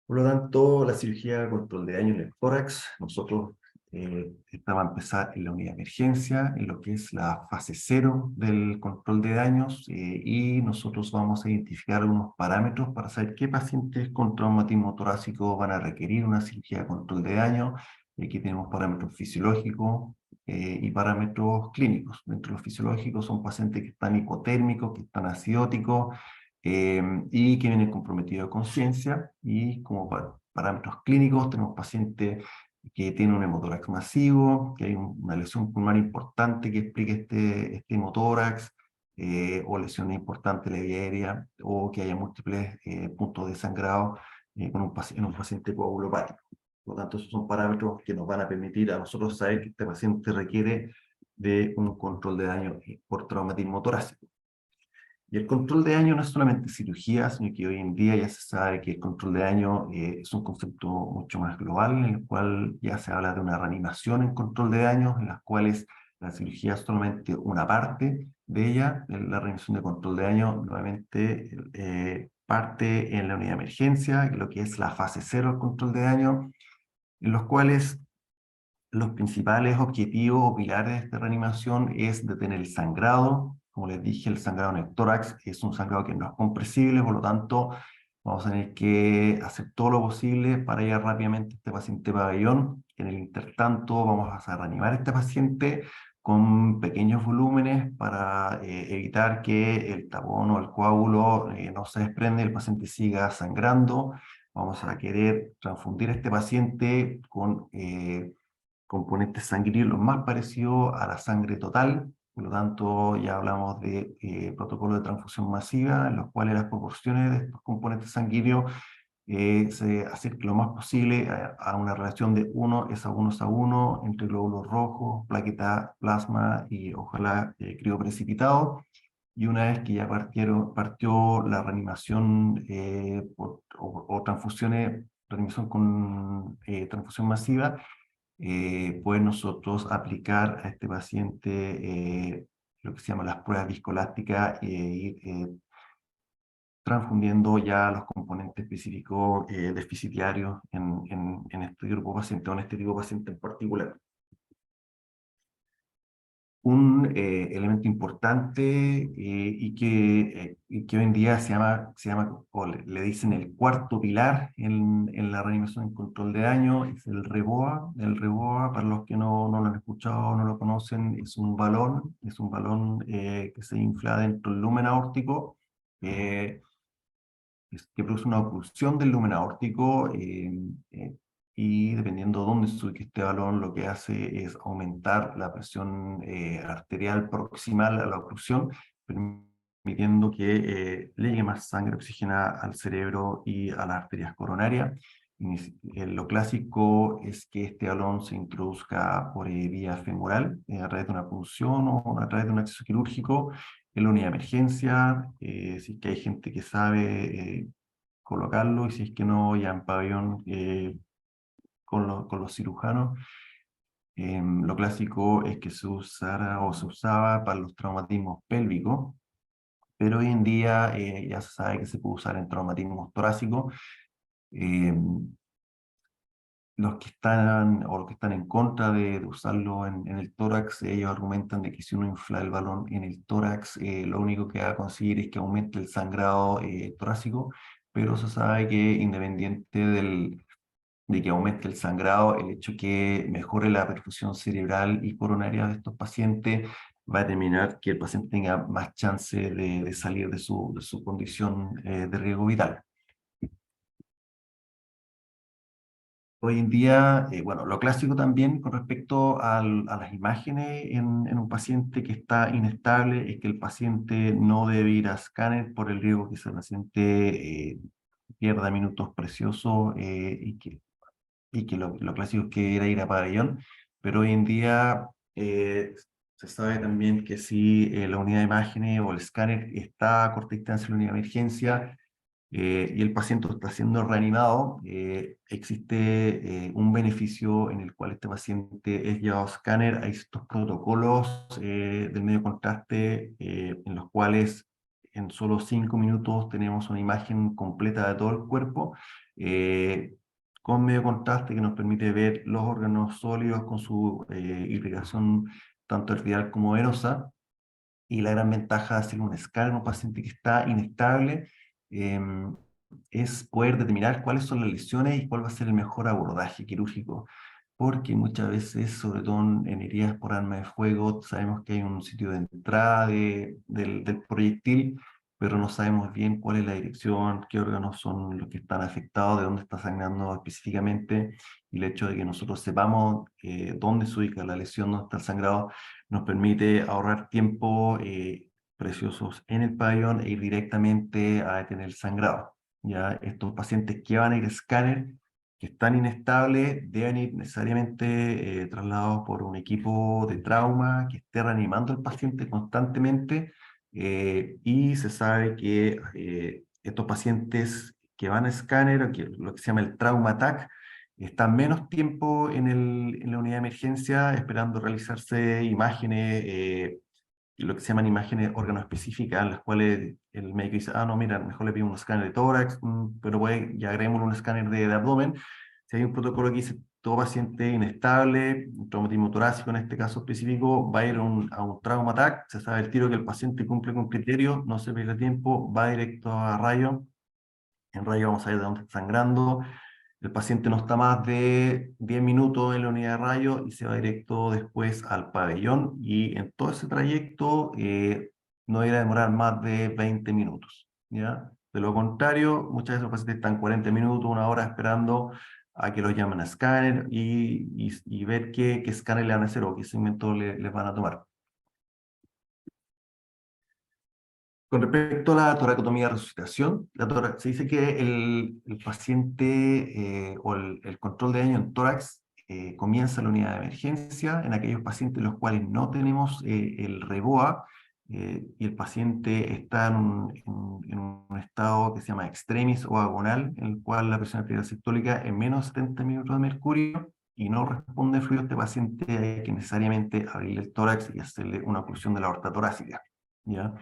Por lo tanto, la cirugía de control de daño en el tórax, nosotros esta va a empezar en la unidad de emergencia, en lo que es la fase cero del control de daños, y nosotros vamos a identificar unos parámetros para saber qué pacientes con traumatismo torácico van a requerir una cirugía de control de daño. Y aquí tenemos parámetros fisiológicos y parámetros clínicos. Dentro de los fisiológicos son pacientes que están hipotérmicos, que están acidóticos, y que vienen comprometidos de conciencia. Y como parámetros clínicos tenemos pacientes que tienen un hemotórax masivo, que hay una lesión pulmonar importante que explique este hemotórax, o lesiones importantes de la vía aérea, o que haya múltiples puntos de sangrado en un paciente coagulopático. Por lo tanto, esos son parámetros que nos van a permitir a nosotros saber que este paciente requiere de un control de daño por traumatismo torácico. Y el control de daño no es solamente cirugía, sino que hoy en día ya se sabe que el control de daño es un concepto mucho más global, en el cual ya se habla de una reanimación en control de daños, en las cuales la cirugía es solamente una parte de ella. La reanimación de control de daño nuevamente parte en la unidad de emergencia, lo que es la fase cero del control de daño, en los cuales los principales objetivos o pilares de esta reanimación es detener el sangrado. Como les dije, el sangrado en el tórax es un sangrado que no es compresible, por lo tanto, vamos a tener que hacer todo lo posible para llevar rápidamente a este paciente pabellón. En el intertanto, vamos a reanimar a este paciente con pequeños volúmenes para evitar que el tapón o el coágulo no se desprende y el paciente siga sangrando. Vamos a querer transfundir a este paciente con componentes sanguíneos lo más parecido a la sangre total. Por lo tanto, ya hablamos de protocolos de transfusión masiva, en los cuales las proporciones de estos componentes sanguíneos se acerquen lo más posible a una relación de 1:1 entre glóbulos rojos, plaqueta, plasma y ojalá crioprecipitado. Y una vez que ya partió la reanimación o transfusiones, reanimación con transfusión masiva, pues nosotros aplicar a este paciente lo que se llama las pruebas viscoelásticas, ir transfundiendo ya los componentes específicos deficitarios en este grupo paciente o en este tipo de paciente en particular. Un elemento importante y que hoy en día se llama o le dicen el cuarto pilar en la reanimación en control de daño, es el REBOA. El REBOA, para los que no lo han escuchado o no lo conocen, es un balón que se infla dentro del lumen aórtico, eh, que produce una oclusión del lumen aórtico, y dependiendo de dónde se ubique este balón, lo que hace es aumentar la presión arterial proximal a la oclusión, permitiendo que le llegue más sangre oxigenada al cerebro y a las arterias coronarias. Lo clásico es que este balón se introduzca por vía femoral, a través de una punción o a través de un acceso quirúrgico en la unidad de emergencia, si es que hay gente que sabe colocarlo, y si es que no, ya en pabellón con los cirujanos. Lo clásico es que se usara o se usaba para los traumatismos pélvicos, pero hoy en día ya se sabe que se puede usar en traumatismos torácicos. Eh, los que están en contra de usarlo en el tórax, ellos argumentan de que si uno infla el balón en el tórax, lo único que va a conseguir es que aumente el sangrado torácico, pero se sabe que independiente de que aumente el sangrado, el hecho que mejore la perfusión cerebral y coronaria de estos pacientes va a determinar que el paciente tenga más chance de salir de su condición de riesgo vital. Hoy en día, bueno, lo clásico también con respecto a las imágenes en un paciente que está inestable es que el paciente no debe ir a escáner por el riesgo que ese paciente pierda minutos preciosos y que lo clásico es que era ir a pabellón, pero hoy en día se sabe también que si la unidad de imágenes o el escáner está a corta distancia de la unidad de emergencia, y el paciente está siendo reanimado, existe un beneficio en el cual este paciente es llevado a escáner. Hay estos protocolos del medio contraste en los cuales en solo 5 minutos tenemos una imagen completa de todo el cuerpo, con medio contraste que nos permite ver los órganos sólidos con su irrigación tanto arterial como venosa. Y la gran ventaja de hacer un escáner en un paciente que está inestable es poder determinar cuáles son las lesiones y cuál va a ser el mejor abordaje quirúrgico. Porque muchas veces, sobre todo en heridas por arma de fuego, sabemos que hay un sitio de entrada del proyectil, pero no sabemos bien cuál es la dirección, qué órganos son los que están afectados, de dónde está sangrando específicamente. Y el hecho de que nosotros sepamos dónde se ubica la lesión, dónde está el sangrado, nos permite ahorrar tiempo preciosos en el pabellón e ir directamente a detener el sangrado. Ya estos pacientes que van a ir a escáner, que están inestables, deben ir necesariamente trasladados por un equipo de trauma que esté reanimando al paciente constantemente, y se sabe que estos pacientes que van a escáner, que lo que se llama el trauma TAC, están menos tiempo en la unidad de emergencia esperando realizarse imágenes, lo que se llaman imágenes órgano-específicas, en las cuales el médico dice, ah, no, mira, mejor le pido un escáner de tórax, pero pues ya agreguemos un escáner de abdomen. Si hay un protocolo que dice, todo paciente inestable, un traumatismo torácico en este caso específico, va a ir a un trauma TAC, se sabe el tiro que el paciente cumple con criterios, no se pierde tiempo, va directo a rayo. En rayo vamos a ver de dónde está sangrando. El paciente no está más de 10 minutos en la unidad de rayo y se va directo después al pabellón, y en todo ese trayecto no debería demorar más de 20 minutos, ¿ya? De lo contrario, muchas veces los pacientes están 40 minutos, una hora esperando a que los llamen a escáner y ver qué escáner le van a hacer o qué segmento les van a tomar. Con respecto a la toracotomía de resucitación, se dice que el paciente o el control de daño en tórax comienza en la unidad de emergencia en aquellos pacientes en los cuales no tenemos el REBOA, y el paciente está en un estado que se llama extremis o agonal, en el cual la presión arterial sistólica es menos de 70 milímetros de mercurio y no responde fluido. Este paciente hay que necesariamente abrirle el tórax y hacerle una oclusión de la aorta torácica, ¿ya?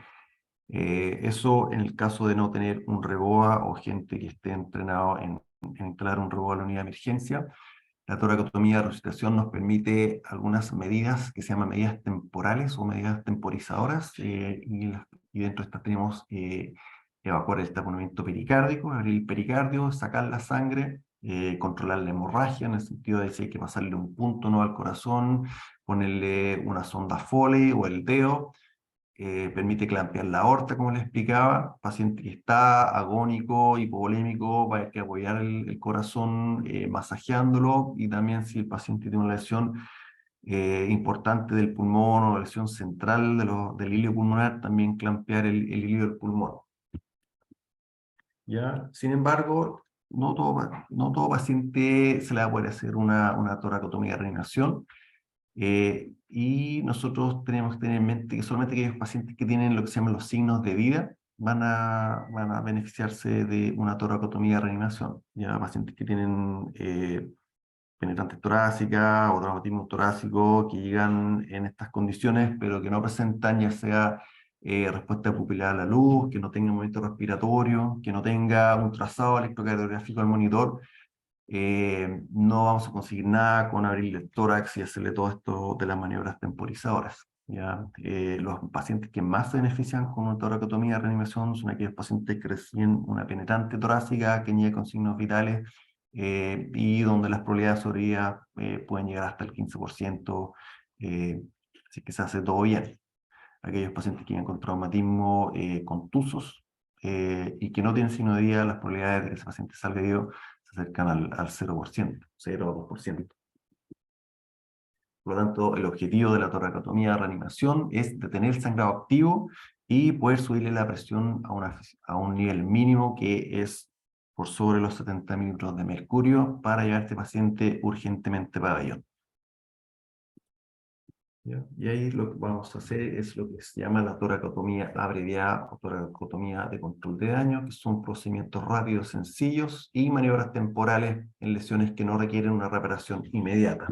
Eso en el caso de no tener un REBOA o gente que esté entrenado en instalar un REBOA a la unidad de emergencia. La toracotomía de resucitación nos permite algunas medidas que se llaman medidas temporales o medidas temporizadoras, y dentro de estas tenemos evacuar el taponamiento pericárdico, abrir el pericardio, sacar la sangre, controlar la hemorragia, en el sentido de si hay que pasarle un punto no al corazón, ponerle una sonda Foley o el dedo. Permite clampear la aorta, como les explicaba. Paciente que está agónico, hipovolémico, va a haber que apoyar el corazón masajeándolo, y también si el paciente tiene una lesión importante del pulmón o lesión central del hilio pulmonar, también clampear el hilio del pulmón. ¿Ya? Sin embargo, no todo paciente se le va a poder hacer una toracotomía de reanimación. Y nosotros tenemos que tener en mente que solamente aquellos pacientes que tienen lo que se llaman los signos de vida van a beneficiarse de una toracotomía de reanimación. Ya pacientes que tienen penetrantes torácicas o traumatismo torácico, que llegan en estas condiciones, pero que no presentan ya sea respuesta pupilar a la luz, que no tengan movimiento respiratorio, que no tenga un trazado electrocardiográfico al monitor. No vamos a conseguir nada con abrirle el tórax y hacerle todo esto de las maniobras temporizadoras, ¿ya? Los pacientes que más se benefician con una toracotomía de reanimación son aquellos pacientes que reciben una penetrante torácica, que niega con signos vitales, y donde las probabilidades de sobrevida pueden llegar hasta el 15%, si es que se hace todo bien. Aquellos pacientes que vienen con traumatismo contusos y que no tienen signo de vida, las probabilidades de que ese paciente salga vivo se acercan al 0%, 0 o 2%. Por lo tanto, el objetivo de la toracotomía de reanimación es detener el sangrado activo y poder subirle la presión a un nivel mínimo, que es por sobre los 70 mililitros de mercurio para llevar a este paciente urgentemente a pabellón. ¿Ya? Y ahí lo que vamos a hacer es lo que se llama la toracotomía abreviada o toracotomía de control de daño, que son procedimientos rápidos, sencillos y maniobras temporales en lesiones que no requieren una reparación inmediata.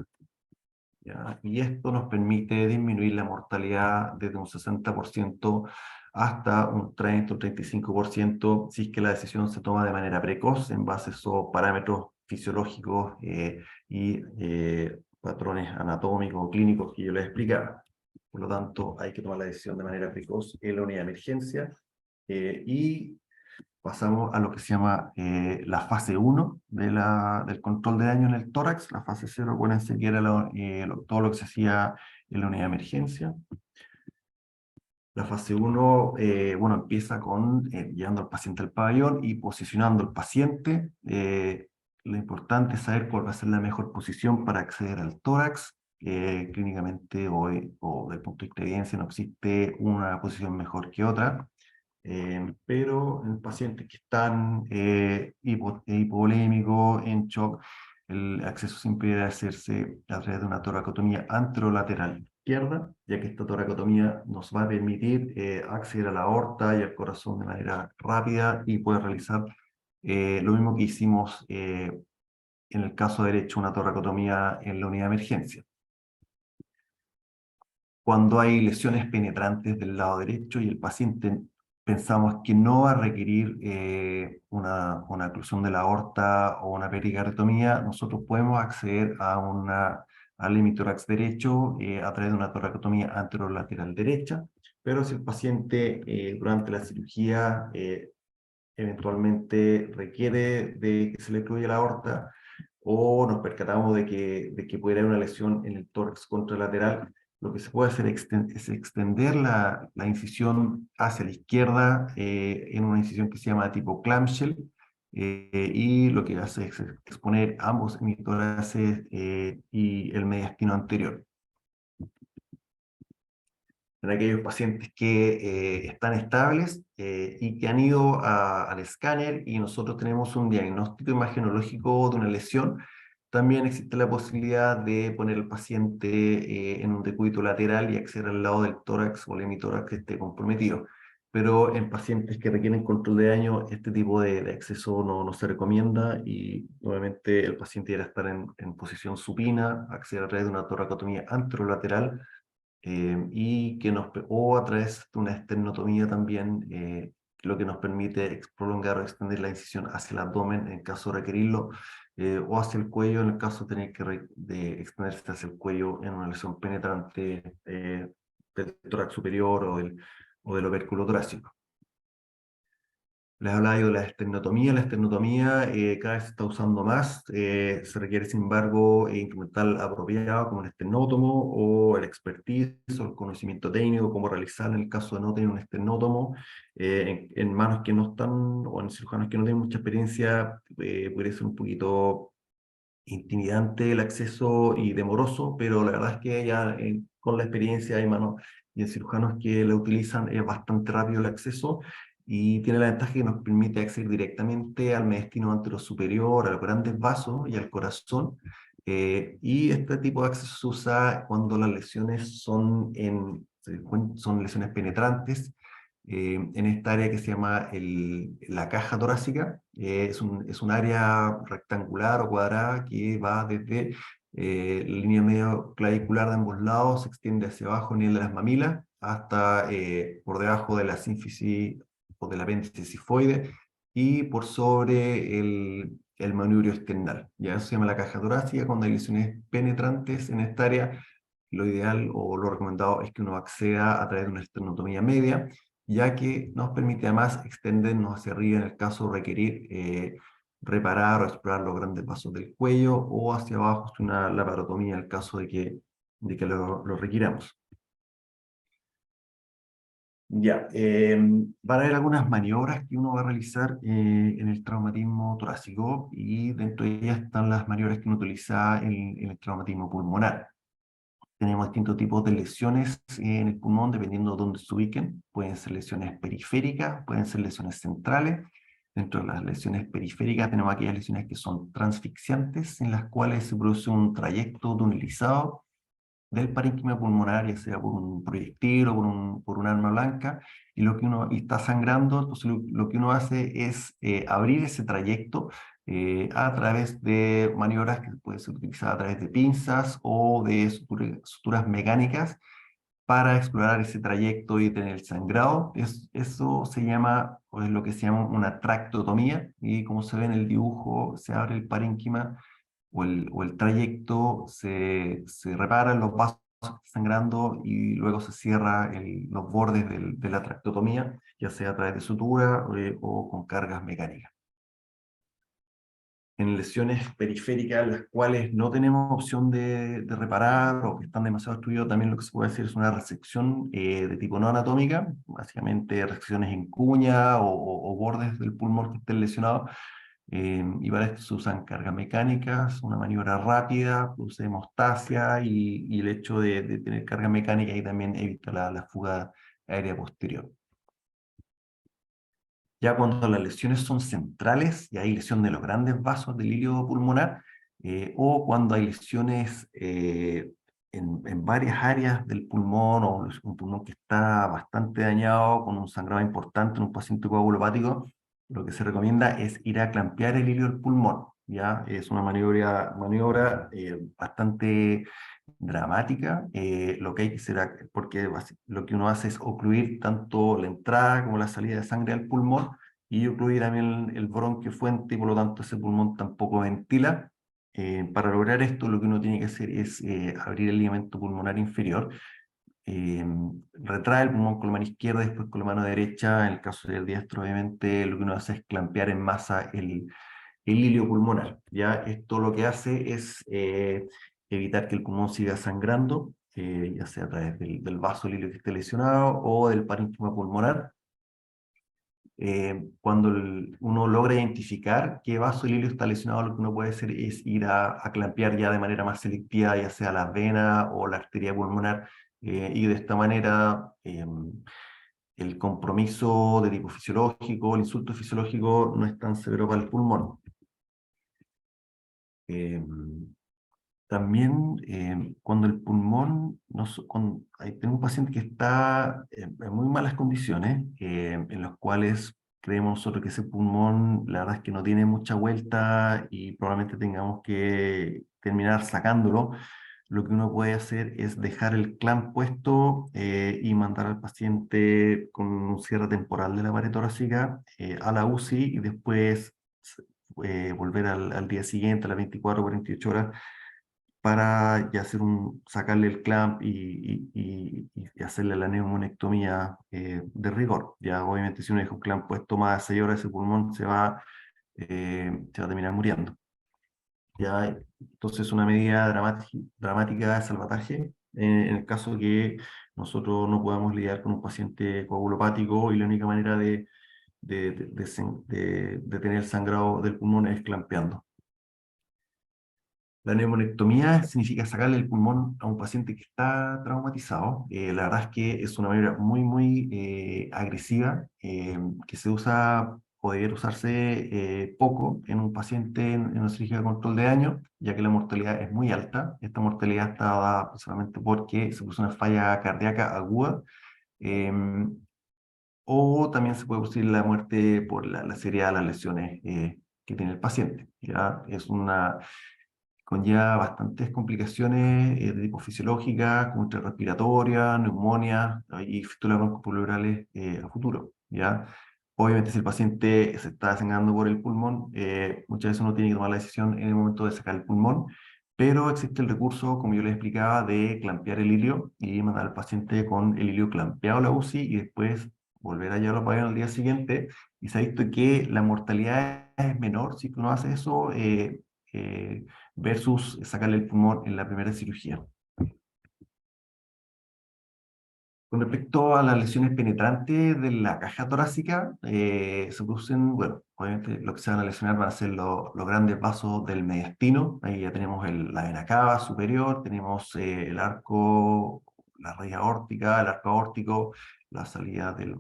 ¿Ya? Y esto nos permite disminuir la mortalidad desde un 60% hasta un 30 o 35% si es que la decisión se toma de manera precoz en base a esos parámetros fisiológicos y patrones anatómicos o clínicos que yo les explicaba. Por lo tanto, hay que tomar la decisión de manera precoz en la unidad de emergencia y pasamos a lo que se llama la fase 1 del control de daño en el tórax. La fase 0, acuérdense que era todo lo que se hacía en la unidad de emergencia. La fase 1, bueno, empieza con llevando al paciente al pabellón y posicionando al paciente. Lo importante es saber cuál va a ser la mejor posición para acceder al tórax. Clínicamente o desde el punto de vista de evidencia no existe una posición mejor que otra. Pero en pacientes que están hipovolémicos, en shock, el acceso siempre debe hacerse a través de una toracotomía anterolateral izquierda, ya que esta toracotomía nos va a permitir acceder a la aorta y al corazón de manera rápida y poder realizar lo mismo que hicimos en el caso derecho, una toracotomía en la unidad de emergencia. Cuando hay lesiones penetrantes del lado derecho y el paciente pensamos que no va a requerir una oclusión de la aorta o una pericarditomía, nosotros podemos acceder al hemitórax derecho a través de una toracotomía anterolateral derecha, pero si el paciente durante la cirugía eventualmente requiere de que se le ocluya la aorta o nos percatamos de que puede haber una lesión en el tórax contralateral, lo que se puede hacer es extender la incisión hacia la izquierda en una incisión que se llama tipo clamshell, y lo que hace es exponer ambos hemitóraces y el mediastino anterior. En aquellos pacientes que están estables y que han ido al escáner y nosotros tenemos un diagnóstico imagenológico de una lesión, también existe la posibilidad de poner al paciente en un decúbito lateral y acceder al lado del tórax o el hemitórax que esté comprometido. Pero en pacientes que requieren control de daño, este tipo de acceso no se recomienda y nuevamente el paciente deberá estar en posición supina, acceder a través de una toracotomía anterolateral y o a través de una esternotomía también, lo que nos permite prolongar o extender la incisión hacia el abdomen en caso de requerirlo, o hacia el cuello en el caso de tener de extenderse hacia el cuello en una lesión penetrante del tórax superior o del opérculo torácico. Les hablaba yo de la esternotomía. La esternotomía cada vez se está usando más. Se requiere, sin embargo, instrumental apropiado como el esternótomo o el expertise o el conocimiento técnico, cómo realizar en el caso de no tener un esternótomo en manos que no están o en cirujanos que no tienen mucha experiencia. Puede ser un poquito intimidante el acceso y demoroso, pero la verdad es que ya con la experiencia hay manos y en cirujanos que la utilizan es bastante rápido el acceso y tiene la ventaja que nos permite acceder directamente al mediastino antero superior, a los grandes vasos y al corazón. Y este tipo de acceso se usa cuando las lesiones son lesiones penetrantes en esta área que se llama la caja torácica. Es un área rectangular o cuadrada que va desde la línea medio clavicular de ambos lados, se extiende hacia abajo a nivel de las mamilas, hasta por debajo de la sínfisis o del apéndice sifoide y por sobre el manubrio external. Ya eso se llama la caja torácica. Cuando hay lesiones penetrantes en esta área, lo ideal o lo recomendado es que uno acceda a través de una esternotomía media, ya que nos permite además extendernos hacia arriba en el caso de requerir reparar o explorar los grandes vasos del cuello, o hacia abajo una laparotomía en el caso de que lo requiramos. Ya, van a haber algunas maniobras que uno va a realizar en el traumatismo torácico y dentro de ellas están las maniobras que uno utiliza en el traumatismo pulmonar. Tenemos distintos tipos de lesiones en el pulmón dependiendo de dónde se ubiquen. Pueden ser lesiones periféricas, pueden ser lesiones centrales Dentro de las lesiones periféricas tenemos aquellas lesiones que son transfixiantes, en las cuales se produce un trayecto tunelizado del parénquima pulmonar, ya sea por un proyectil o por un arma blanca, y está sangrando. Entonces lo que uno hace es abrir ese trayecto a través de maniobras que pueden ser utilizadas a través de pinzas o de suturas mecánicas para explorar ese trayecto y tener el sangrado. Eso se llama, o es lo que se llama una tractotomía, y como se ve en el dibujo, se abre el parénquima o el trayecto, se reparan los vasos que están sangrando y luego se cierra los bordes de la tractotomía, ya sea a través de sutura o con cargas mecánicas. En lesiones periféricas, las cuales no tenemos opción de reparar o que están demasiado estudiadas, también lo que se puede hacer es una resección de tipo no anatómica, básicamente resecciones en cuña o bordes del pulmón que estén lesionados. Y para esto se usan cargas mecánicas, una maniobra rápida, produce hemostasia y el hecho de tener carga mecánica y también evita la fuga aérea posterior. Ya cuando las lesiones son centrales y hay lesión de los grandes vasos del hilo pulmonar, o cuando hay lesiones en varias áreas del pulmón, o un pulmón que está bastante dañado, con un sangrado importante en un paciente coagulopático, lo que se recomienda es ir a clampear el hilo del pulmón. ¿Ya? Es una maniobra bastante dramática. Lo que hay que hacer, porque lo que uno hace es ocluir tanto la entrada como la salida de sangre al pulmón, y ocluir también el bronquio fuente, y por lo tanto ese pulmón tampoco ventila. Para lograr esto, lo que uno tiene que hacer es abrir el ligamento pulmonar inferior, eh, retrae el pulmón con la mano izquierda, después con la mano derecha. En el caso del diestro, obviamente, lo que uno hace es clampear en masa el hilio pulmonar. ¿Ya? Esto lo que hace es evitar que el pulmón siga sangrando, ya sea a través del vaso hilio que esté lesionado o del parénquima pulmonar. Cuando uno logra identificar qué vaso hilio está lesionado, lo que uno puede hacer es ir a clampear ya de manera más selectiva, ya sea la vena o la arteria pulmonar, y de esta manera el compromiso de tipo fisiológico, el insulto fisiológico no es tan severo para el pulmón. Eh, También cuando el pulmón, tengo un paciente que está en muy malas condiciones, en los cuales creemos nosotros que ese pulmón, la verdad es que no tiene mucha vuelta y probablemente tengamos que terminar sacándolo. Lo que uno puede hacer es dejar el clamp puesto y mandar al paciente con un cierre temporal de la pared torácica a la UCI, y después volver al día siguiente, a las 24 o 48 horas, para ya sacarle el clamp y hacerle la neumonectomía de rigor. Ya obviamente si uno deja un clamp puesto más de 6 horas, ese pulmón se va a terminar muriendo. Ya, entonces es una medida dramática de salvataje en el caso que nosotros no podamos lidiar con un paciente coagulopático y la única manera de tener el sangrado del pulmón es clampeando. La neumonectomía significa sacarle el pulmón a un paciente que está traumatizado. La verdad es que es una manera muy agresiva, que podría usarse poco en un paciente en una cirugía de control de daño, ya que la mortalidad es muy alta. Esta mortalidad está dada solamente porque se puso una falla cardíaca aguda, eh, o también se puede producir la muerte por la seriedad de las lesiones que tiene el paciente. ¿Ya? Conlleva bastantes complicaciones de tipo fisiológica, como respiratoria, neumonía y fístulas broncopleurales a futuro, ¿ya? Obviamente, si el paciente se está desangrando por el pulmón, muchas veces uno tiene que tomar la decisión en el momento de sacar el pulmón, pero existe el recurso, como yo les explicaba, de clampear el hilio y mandar al paciente con el hilio clampeado a la UCI y después volver a llevarlo para allá al día siguiente. Y se ha visto que la mortalidad es menor si uno hace eso, versus sacarle el pulmón en la primera cirugía. Con respecto a las lesiones penetrantes de la caja torácica, se producen, bueno, obviamente lo que se van a lesionar van a ser los grandes vasos del mediastino. Ahí ya tenemos la vena cava superior, tenemos el arco, la raíz aórtica, el arco aórtico, la salida del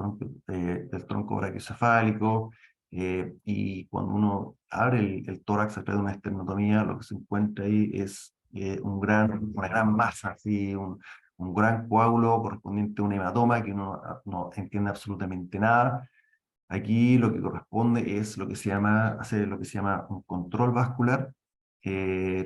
tronco brachiocefálico, Y cuando uno abre el tórax a través de una esternotomía, lo que se encuentra ahí es una gran masa, así, un gran coágulo correspondiente a un hematoma que uno no entiende absolutamente nada. Aquí lo que corresponde es lo que se llama, hacer lo que se llama un control vascular,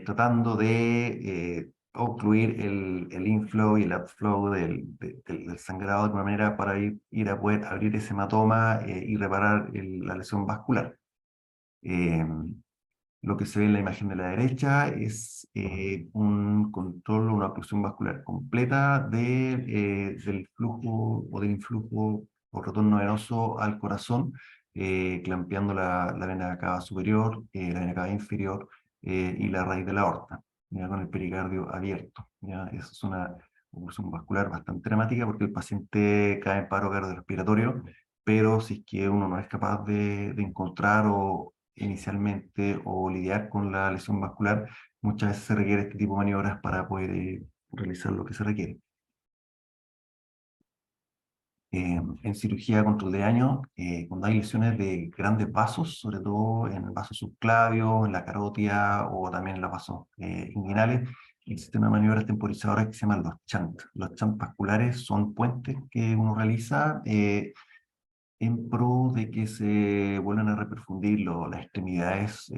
tratando de obstruir el inflow y el outflow del sangrado de alguna manera para ir a poder abrir ese hematoma y reparar la lesión vascular. Eh, lo que se ve en la imagen de la derecha es un control, una oclusión vascular completa del flujo o del influjo o retorno venoso al corazón, clampeando la vena cava superior, la vena cava inferior y la raíz de la aorta, ya, con el pericardio abierto. Ya. Esa es una oclusión vascular bastante dramática porque el paciente cae en paro cardiorrespiratorio, pero si es que uno no es capaz de encontrar o inicialmente o lidiar con la lesión vascular, muchas veces se requiere este tipo de maniobras para poder realizar lo que se requiere. En cirugía control de daño, cuando hay lesiones de grandes vasos, sobre todo en el vaso subclavio, en la carótida o también en los vasos inguinales, existen unas maniobras temporizadoras que se llaman los shunt. Los shunt vasculares son puentes que uno realiza en pro de que se vuelvan a reperfundir las extremidades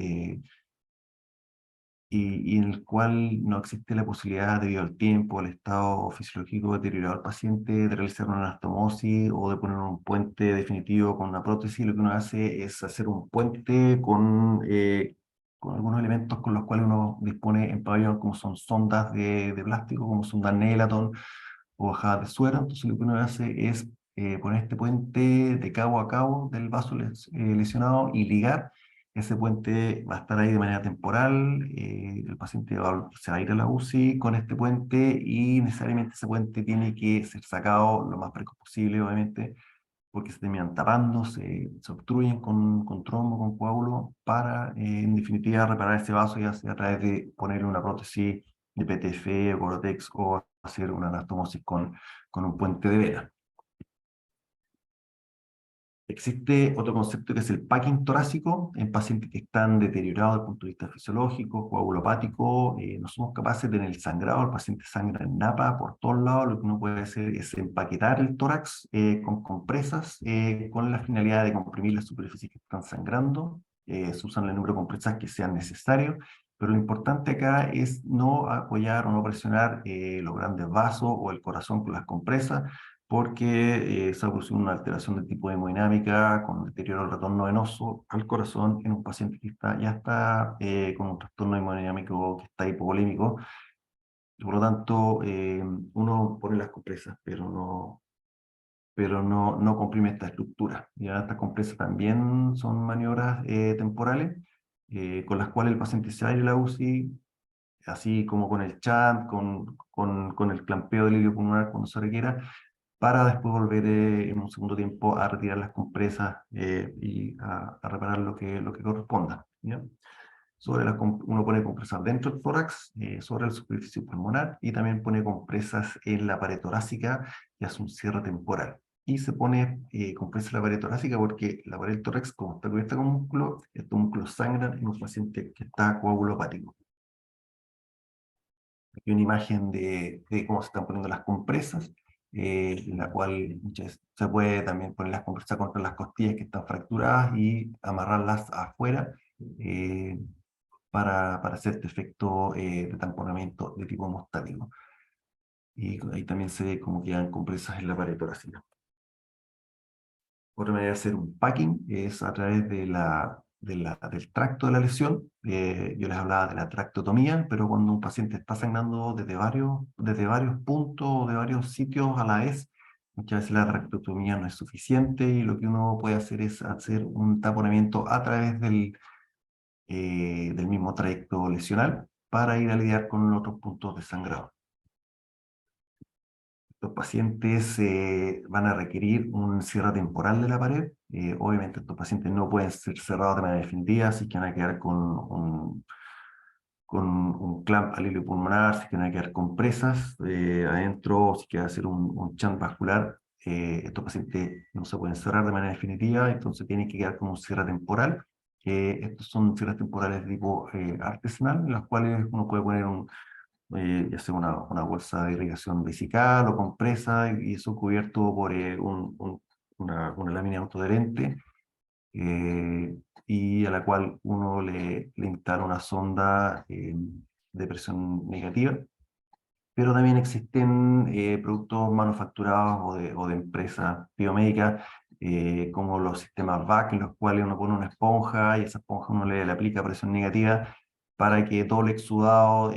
y en el cual no existe la posibilidad, debido al tiempo, al estado fisiológico deteriorado del paciente, de realizar una anastomosis o de poner un puente definitivo con una prótesis. Lo que uno hace es hacer un puente con algunos elementos con los cuales uno dispone en pabellón, como son sondas de plástico, como sondas Nelaton o bajadas de suero. Entonces lo que uno hace es poner este puente de cabo a cabo del vaso lesionado y ligar. Ese puente va a estar ahí de manera temporal, el paciente se va a ir a la UCI con este puente y necesariamente ese puente tiene que ser sacado lo más precoz posible, obviamente, porque se terminan tapando, se obstruyen con trombo, con coágulo, para en definitiva reparar ese vaso, ya sea a través de ponerle una prótesis de PTF o Corotex o hacer una anastomosis con un puente de vena. Existe otro concepto que es el packing torácico en pacientes que están deteriorados desde el punto de vista fisiológico, coagulopático. No somos capaces de tener el sangrado, el paciente sangra en napa por todos lados. Lo que uno puede hacer es empaquetar el tórax con compresas con la finalidad de comprimir las superficies que están sangrando. Se usan el número de compresas que sean necesarios, pero lo importante acá es no apoyar o no presionar los grandes vasos o el corazón con las compresas, porque se ha producido una alteración del tipo de hemodinámica con deterioro del retorno venoso al corazón en un paciente que ya está con un trastorno hemodinámico que está hipovolémico. Y por lo tanto, uno pone las compresas, pero no comprime esta estructura. Ya estas compresas también son maniobras temporales con las cuales el paciente se va a ir a la UCI, así como con el chat, con el clampeo del hilio pulmonar cuando se requiera, para después volver en un segundo tiempo a retirar las compresas y a reparar lo que corresponda. ¿Ya? Uno pone compresas dentro del tórax, sobre la superficie pulmonar, y también pone compresas en la pared torácica y hace un cierre temporal. Y se pone compresas en la pared torácica porque la pared del tórax, como está cubierta con músculo, estos músculos sangran en un paciente que está coagulopático. Aquí una imagen de cómo se están poniendo las compresas, en la cual muchas veces se puede también poner las compresas contra las costillas que están fracturadas y amarrarlas afuera para hacer este efecto de tamponamiento de tipo hemostático. Y ahí también se ve cómo quedan compresas en la pared torácica. Otra manera de hacer un packing es a través del tracto de la lesión. Yo les hablaba de la tractotomía, pero cuando un paciente está sangrando desde varios puntos o de varios sitios a la vez, muchas veces la tractotomía no es suficiente y lo que uno puede hacer es hacer un taponamiento a través del mismo trayecto lesional para ir a lidiar con los otros puntos de sangrado. Los pacientes van a requerir un cierre temporal de la pared. Obviamente estos pacientes no pueden ser cerrados de manera definitiva, así que van a quedar con un clamp al hilio pulmonar, si que van a quedar compresas adentro, si que va a hacer un shunt vascular estos pacientes no se pueden cerrar de manera definitiva, entonces tienen que quedar como un cierre temporal. Estos son cierres temporales de tipo artesanal, en los cuales uno puede poner ya sea una bolsa de irrigación vesical o compresa, y eso cubierto por una lámina autoadherente, y a la cual uno le instala una sonda de presión negativa. Pero también existen productos manufacturados o de empresas biomédicas, como los sistemas VAC, en los cuales uno pone una esponja y esa esponja uno le aplica presión negativa para que todo el exudado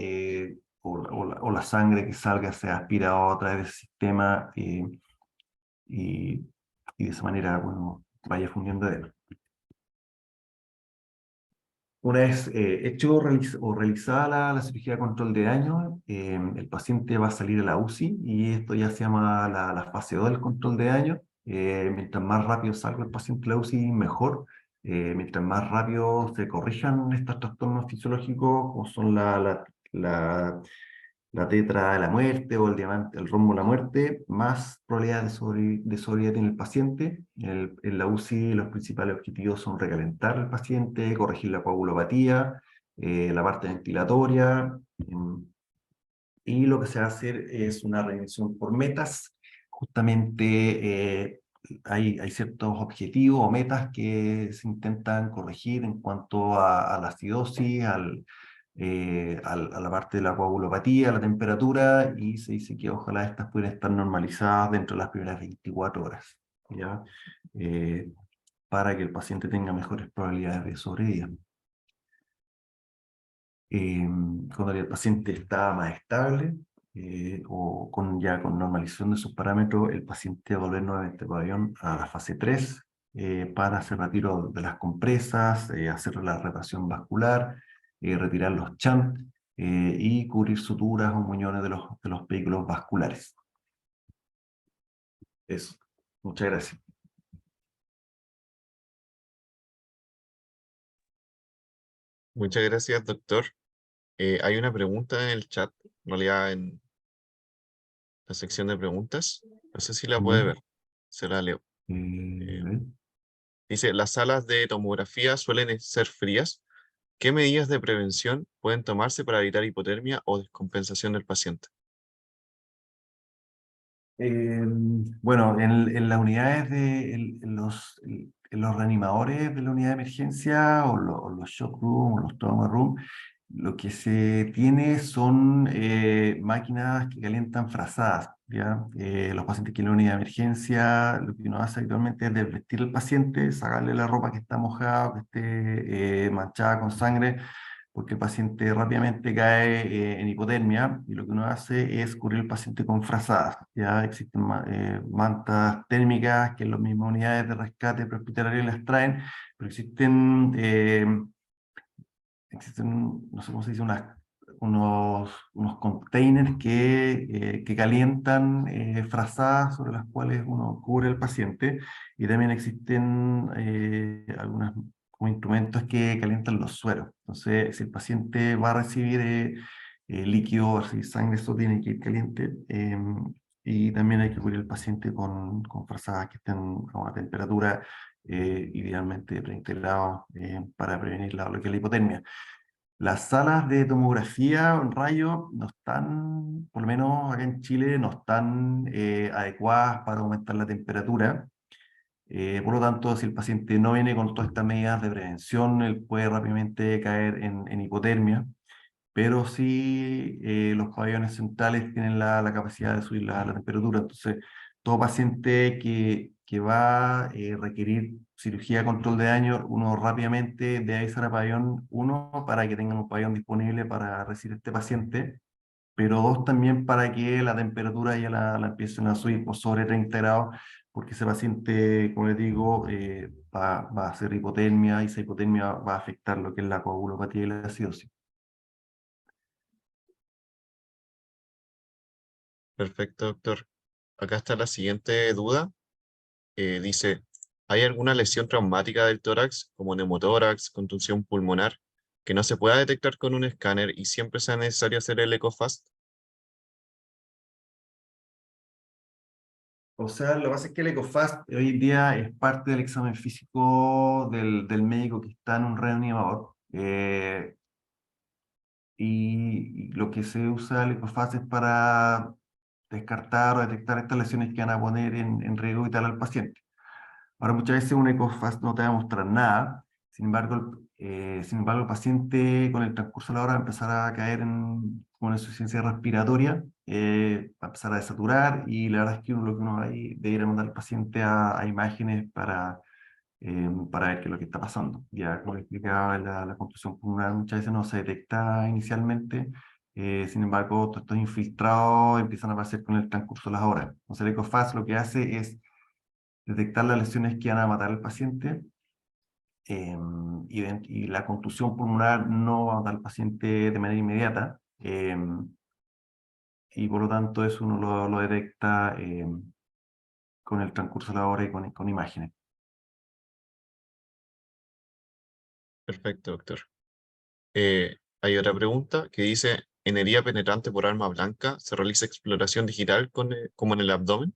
o la sangre que salga sea aspirado a través del sistema, y, y de esa manera, bueno, vaya fundiendo de él. Una vez hecho o realizada la cirugía de control de daño, el paciente va a salir a la UCI, y esto ya se llama la fase 2 del control de daño. Mientras más rápido salga el paciente de la UCI, mejor. Mientras más rápido se corrijan estos trastornos fisiológicos, como son la la tetra de la muerte o el diamante, el rombo de la muerte, más probabilidad de sobrevida tiene el paciente. En la UCI los principales objetivos son recalentar al paciente, corregir la coagulopatía, la parte ventilatoria, y lo que se va a hacer es una revisión por metas. Justamente hay ciertos objetivos o metas que se intentan corregir en cuanto a la acidosis, a la parte de la coagulopatía, a la temperatura, y se dice que ojalá estas puedan estar normalizadas dentro de las primeras 24 horas, ¿ya? Eh, para que el paciente tenga mejores probabilidades de sobrevida. Cuando el paciente está más estable, o ya con normalización de sus parámetros, el paciente va a volver nuevamente al pabellón a la fase 3, para hacer retiro de las compresas, hacer la reparación vascular, retirar los chants, y cubrir suturas o muñones de los vehículos vasculares. Eso. Muchas gracias. Muchas gracias, doctor. Hay una pregunta en el chat, en realidad en la sección de preguntas. No sé si la puede Ya. ver. Se la leo. A Eh, ver. dice, las salas de tomografía suelen ser frías. ¿Qué medidas de prevención pueden tomarse para evitar hipotermia o descompensación del paciente? Bueno, en las unidades en los reanimadores de la unidad de emergencia, o los shock room o los trauma room, lo que se tiene son máquinas que calientan frazadas, ¿ya? Los pacientes que en la unidad de emergencia, lo que uno hace habitualmente es desvestir al paciente, sacarle la ropa que está mojada, que esté manchada con sangre, porque el paciente rápidamente cae en hipotermia, y lo que uno hace es cubrir al paciente con frazadas. Ya existen mantas térmicas que en las mismas unidades de rescate prehospitalario las traen, pero existen, no sé cómo se dice, unos containers que calientan frazadas sobre las cuales uno cubre al paciente, y también existen algunos como instrumentos que calientan los sueros. Entonces, si el paciente va a recibir líquido, va a recibir sangre, eso tiene que ir caliente, y también hay que cubrir al paciente con frazadas que estén a una temperatura idealmente preintegrada, para prevenir lo que es la hipotermia. Las salas de tomografía en rayo no están, por lo menos acá en Chile, no están adecuadas para aumentar la temperatura. Por lo tanto, si el paciente no viene con todas estas medidas de prevención, él puede rápidamente caer en hipotermia. Pero sí, los pabellones centrales tienen la capacidad de subir la temperatura. Entonces, todo paciente que va a requerir cirugía de control de daño, uno rápidamente debe avisar a pabellón 1 para que tengan un pabellón disponible para recibir este paciente, pero 2 también para que la temperatura ya la empiecen a subir por sobre 30 grados, porque ese paciente, como les digo, va a hacer hipotermia, y esa hipotermia va a afectar lo que es la coagulopatía y la acidosis. Perfecto, doctor. Acá está la siguiente duda. Dice, ¿hay alguna lesión traumática del tórax, como neumotórax, contusión pulmonar, que no se pueda detectar con un escáner y siempre sea necesario hacer el ECOFAST? O sea, lo que pasa es que el ECOFAST hoy en día es parte del examen físico del médico que está en un reanimador. Y lo que se usa el ECOFAST es para descartar o detectar estas lesiones que van a poner en riesgo vital al paciente. Ahora, muchas veces un ECOFAST no te va a mostrar nada, sin embargo, el paciente con el transcurso de la hora va a empezar a caer en una insuficiencia respiratoria, va a empezar a desaturar y la verdad es que lo que uno va a de ir a mandar al paciente a imágenes para ver qué es lo que está pasando. Ya, como explicaba, la contusión pulmonar muchas veces no se detecta inicialmente, sin embargo, todos estos infiltrados empiezan a aparecer con el transcurso de las horas. Entonces, el ECOFAST lo que hace es detectar las lesiones que van a matar al paciente, eh, y la contusión pulmonar no va a matar al paciente de manera inmediata, y por lo tanto eso uno lo detecta con el transcurso de la hora y con imágenes. Perfecto, doctor. Hay otra pregunta que dice, ¿en herida penetrante por arma blanca se realiza exploración digital como en el abdomen?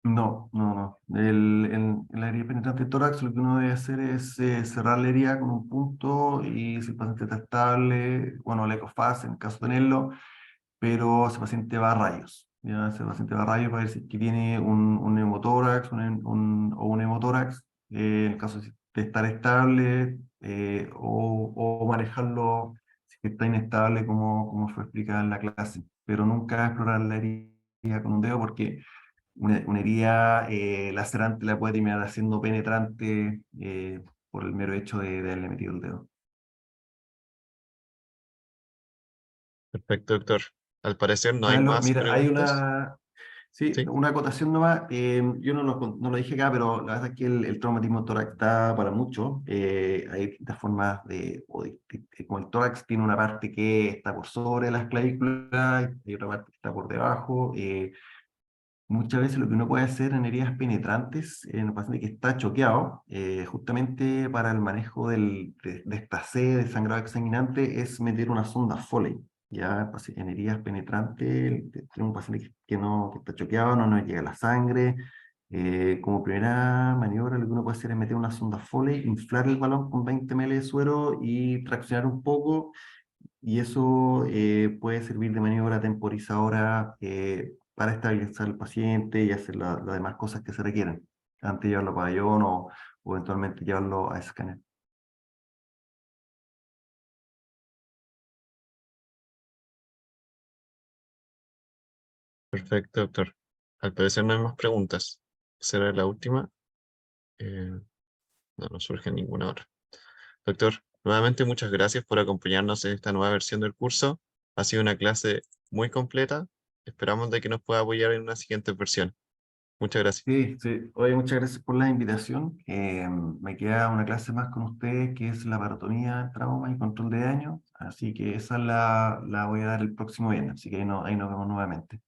No, no, no. En la herida penetrante de tórax lo que uno debe hacer es cerrar la herida con un punto y si el paciente está estable, bueno, el ECOFAS en caso de tenerlo, pero ese paciente va a rayos. ¿Ya? Ese paciente va a rayos para ver si es que tiene un neumotórax o un hemotórax, en el caso de estar estable, o manejarlo si es que está inestable, como fue explicado en la clase. Pero nunca explorar la herida con un dedo porque una herida lacerante la puede terminar haciendo penetrante por el mero hecho de haberle metido el dedo. Perfecto, doctor. Al parecer no hay Carlos, más mira, hay preguntas. sí, Sí, una acotación nomás. Yo no lo dije acá, pero la verdad es que el traumatismo tórax da para mucho. Hay distintas formas como el tórax tiene una parte que está por sobre las clavículas y otra parte que está por debajo. Muchas veces lo que uno puede hacer en heridas penetrantes en un paciente que está choqueado, justamente para el manejo de esta sed, de sangrado exsanguinante, es meter una sonda Foley. Ya en heridas penetrantes, tiene un paciente que está choqueado, no nos llega la sangre. Como primera maniobra, lo que uno puede hacer es meter una sonda Foley, inflar el balón con 20 ml de suero y traccionar un poco, y eso puede servir de maniobra temporizadora para estabilizar al paciente y hacer las demás cosas que se requieren antes de llevarlo a pabellón o eventualmente llevarlo a escáner. perfecto, doctor. Al parecer no hay más preguntas. Será la última. Eh, no surge ninguna otra. Doctor, nuevamente muchas gracias por acompañarnos en esta nueva versión del curso. Ha sido una clase muy completa. Esperamos de que nos pueda apoyar en una siguiente versión. Muchas gracias. Sí, sí. Oye, muchas gracias por la invitación. Me queda una clase más con ustedes que es la parotomía, trauma y control de daño. Así que esa la voy a dar el próximo viernes. Así que ahí nos vemos nuevamente.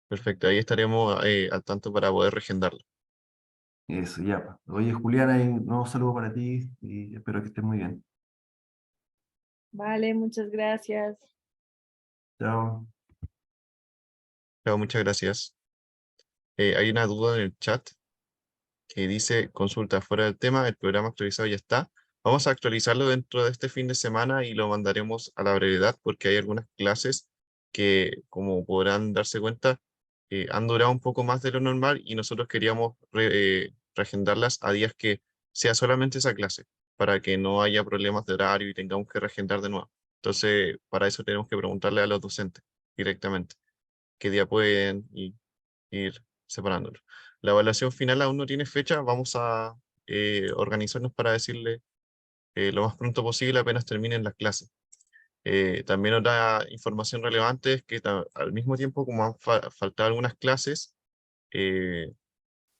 Perfecto, ahí estaremos al tanto para poder regendarlo. Eso, ya, pues. Oye, Juliana, un nuevo saludo para ti y espero que estés muy bien. Vale, muchas gracias. Chao. Chao, muchas gracias. Hay una duda en el chat que dice consulta fuera del tema, el programa actualizado ya está. Vamos a actualizarlo dentro de este fin de semana y lo mandaremos a la brevedad porque hay algunas clases que, como podrán darse cuenta, han durado un poco más de lo normal y nosotros queríamos reagendarlas a días que sea solamente esa clase, para que no haya problemas de horario y tengamos que reagendar de nuevo. Entonces, para eso tenemos que preguntarle a los docentes directamente qué día pueden y ir separándolo. La evaluación final aún no tiene fecha, vamos a organizarnos para decirle lo más pronto posible apenas terminen las clases. También otra información relevante es que al mismo tiempo como han faltado algunas clases,